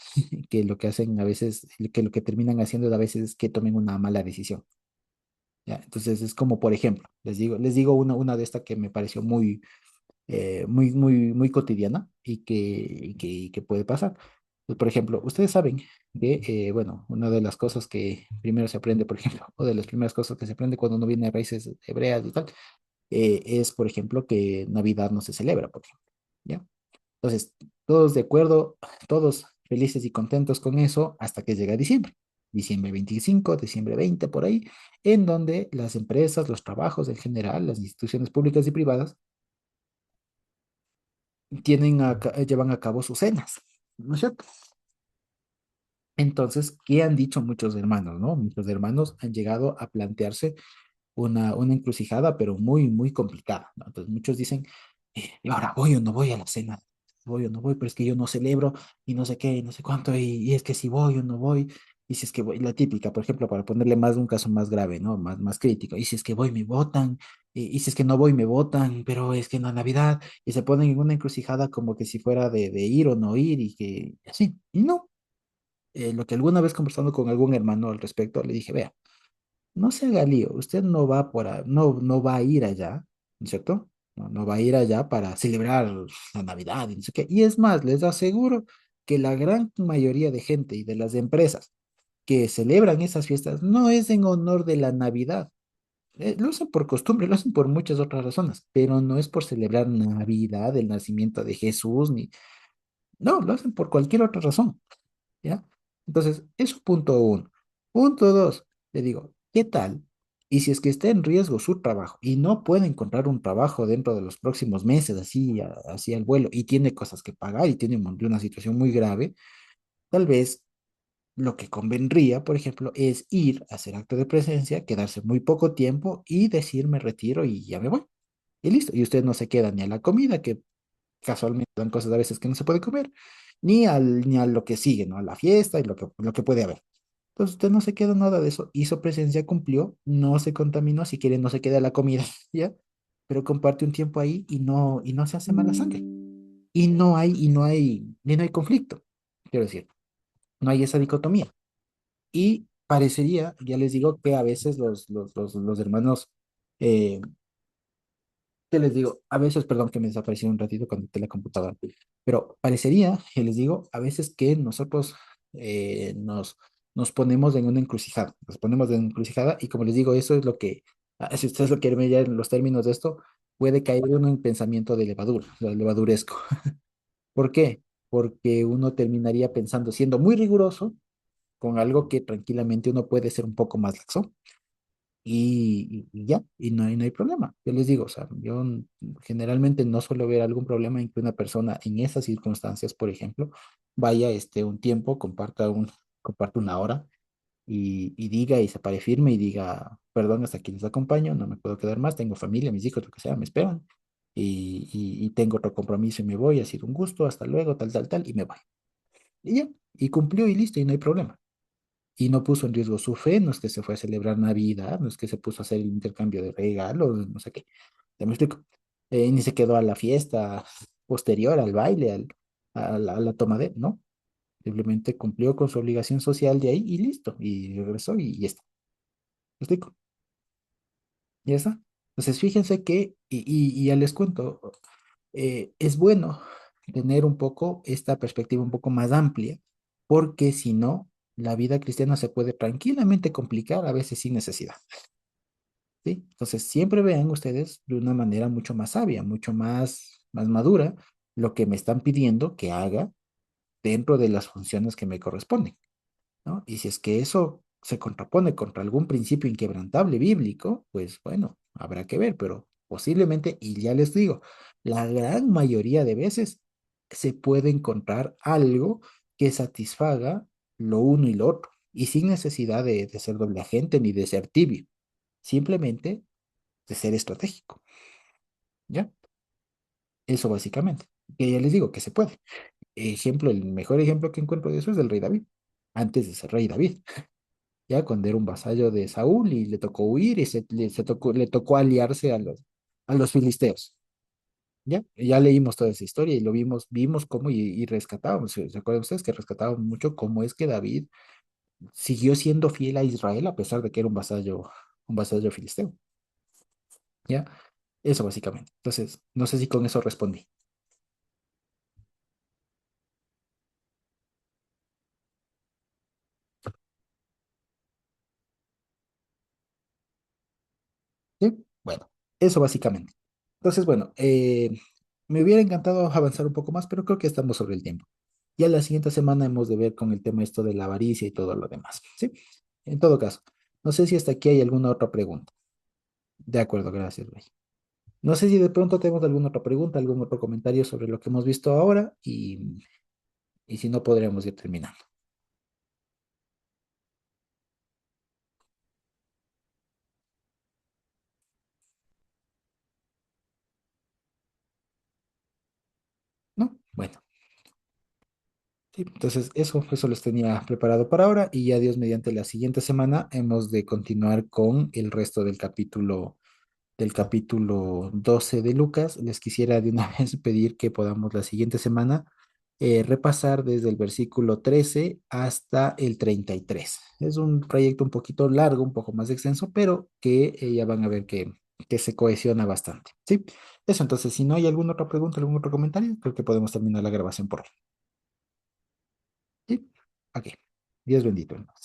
que lo que hacen a veces, que lo que terminan haciendo a veces es que tomen una mala decisión, ¿ya? Entonces es como, por ejemplo, les digo una de estas que me pareció muy cotidiana y que puede pasar. Pues, por ejemplo, ustedes saben que, bueno, una de las cosas que primero se aprende, por ejemplo, o de las primeras cosas que se aprende cuando uno viene a raíces hebreas y tal, es, por ejemplo, que Navidad no se celebra, por ejemplo, ¿ya? Entonces, todos de acuerdo, todos felices y contentos con eso hasta que llega diciembre. Diciembre 25, diciembre 20, por ahí, en donde las empresas, los trabajos en general, las instituciones públicas y privadas llevan a cabo sus cenas, ¿no es cierto? Entonces, ¿qué han dicho muchos hermanos, no? Muchos hermanos han llegado a plantearse una encrucijada, pero muy, muy complicada, ¿no? Entonces, muchos dicen, ¿y ahora voy o no voy a la cena? Voy o no voy, pero es que yo no celebro y no sé qué, y no sé cuánto, y es que si voy o no voy, y si es que voy, la típica, por ejemplo, para ponerle más un caso más grave, ¿no? Más crítico, y si es que voy, me votan, y si es que no voy, me votan, pero es que en la Navidad, y se ponen en una encrucijada como que si fuera de ir o no ir, y que así, y no. Lo que alguna vez conversando con algún hermano al respecto, le dije, vea, no se haga lío, usted no va a ir allá, ¿no es cierto? No va a ir allá para celebrar la Navidad y no sé qué. Y es más, les aseguro que la gran mayoría de gente y de las empresas que celebran esas fiestas no es en honor de la Navidad. Lo hacen por costumbre, lo hacen por muchas otras razones, pero no es por celebrar Navidad, el nacimiento de Jesús, ni... No, lo hacen por cualquier otra razón. ¿Ya? Entonces, eso punto uno. Punto dos, le digo, ¿qué tal? Y si es que está en riesgo su trabajo y no puede encontrar un trabajo dentro de los próximos meses, así al vuelo, y tiene cosas que pagar y tiene una situación muy grave, tal vez lo que convendría, por ejemplo, es ir a hacer acto de presencia, quedarse muy poco tiempo y decir me retiro y ya me voy. Y listo. Y usted no se queda ni a la comida, que casualmente dan cosas a veces que no se puede comer, ni a lo que sigue, ¿no? A la fiesta y lo que puede haber. Entonces usted no se queda nada de eso, hizo presencia, cumplió, no se contaminó, si quiere no se queda la comida, ¿ya? Pero comparte un tiempo ahí y no se hace mala sangre. Y no hay conflicto, quiero decir, no hay esa dicotomía. Y parecería, ya les digo, que a veces los hermanos eh, ¿qué les digo? A veces, perdón que me desapareció un ratito cuando te la computadora, pero parecería, que les digo, a veces que nosotros nos ponemos en una encrucijada, nos ponemos en una encrucijada y como les digo, eso es lo que, si ustedes lo quieren ver ya en los términos de esto, puede caer uno en pensamiento de levadura, levaduresco. ¿Por qué? Porque uno terminaría pensando, siendo muy riguroso con algo que tranquilamente uno puede ser un poco más laxo y ya, y no hay problema. Yo les digo, o sea, generalmente no suelo ver algún problema en que una persona en esas circunstancias, por ejemplo, vaya un tiempo, comparta una hora y diga y se pare firme y diga, perdón, hasta aquí les acompaño, no me puedo quedar más, tengo familia, mis hijos, lo que sea, me esperan. Y tengo otro compromiso y me voy, ha sido un gusto, hasta luego, tal, tal, tal, y me voy. Y ya, y cumplió y listo, y no hay problema. Y no puso en riesgo su fe, no es que se fue a celebrar Navidad, no es que se puso a hacer el intercambio de regalos, no sé qué. ¿Ya me explico? Ni se quedó a la fiesta posterior, al baile, a la toma de, no. Simplemente cumplió con su obligación social de ahí y listo. Y regresó y ya está. ¿Me explico? Ya está. Entonces, fíjense que, y ya les cuento, es bueno tener un poco esta perspectiva un poco más amplia, porque si no, la vida cristiana se puede tranquilamente complicar, a veces sin necesidad, ¿sí? Entonces, siempre vean ustedes de una manera mucho más sabia, mucho más madura, lo que me están pidiendo que haga dentro de las funciones que me corresponden, ¿no? Y si es que eso se contrapone contra algún principio inquebrantable bíblico, pues bueno, habrá que ver, pero posiblemente, y ya les digo, la gran mayoría de veces se puede encontrar algo que satisfaga lo uno y lo otro, y sin necesidad de ser doble agente ni de ser tibio, simplemente de ser estratégico, ¿ya? Eso básicamente. Que ya les digo que se puede. Ejemplo, el mejor ejemplo que encuentro de eso es del rey David, antes de ser rey David. Ya cuando era un vasallo de Saúl y le tocó huir y le tocó aliarse a los filisteos. Ya, ya leímos toda esa historia y vimos cómo y rescatábamos. ¿Se acuerdan ustedes que rescatábamos mucho cómo es que David siguió siendo fiel a Israel a pesar de que era un vasallo filisteo? Ya, eso básicamente. Entonces, no sé si con eso respondí. ¿Sí? Bueno, eso básicamente. Entonces, bueno, me hubiera encantado avanzar un poco más, pero creo que estamos sobre el tiempo. Ya la siguiente semana hemos de ver con el tema esto de la avaricia y todo lo demás, ¿sí? En todo caso, no sé si hasta aquí hay alguna otra pregunta. De acuerdo, gracias, güey. No sé si de pronto tenemos alguna otra pregunta, algún otro comentario sobre lo que hemos visto ahora y si no, podríamos ir terminando. ¿No? Bueno, sí, entonces eso les tenía preparado para ahora y ya Dios mediante la siguiente semana hemos de continuar con el resto del capítulo 12 de Lucas. Les quisiera de una vez pedir que podamos la siguiente semana repasar desde el versículo 13 hasta el 33. Es un proyecto un poquito largo, un poco más extenso, pero que ya van a ver que se cohesiona bastante. ¿Sí? Eso, entonces, si no hay alguna otra pregunta, algún otro comentario, creo que podemos terminar la grabación por hoy. ¿Sí? Ok. Dios bendito, hermanos.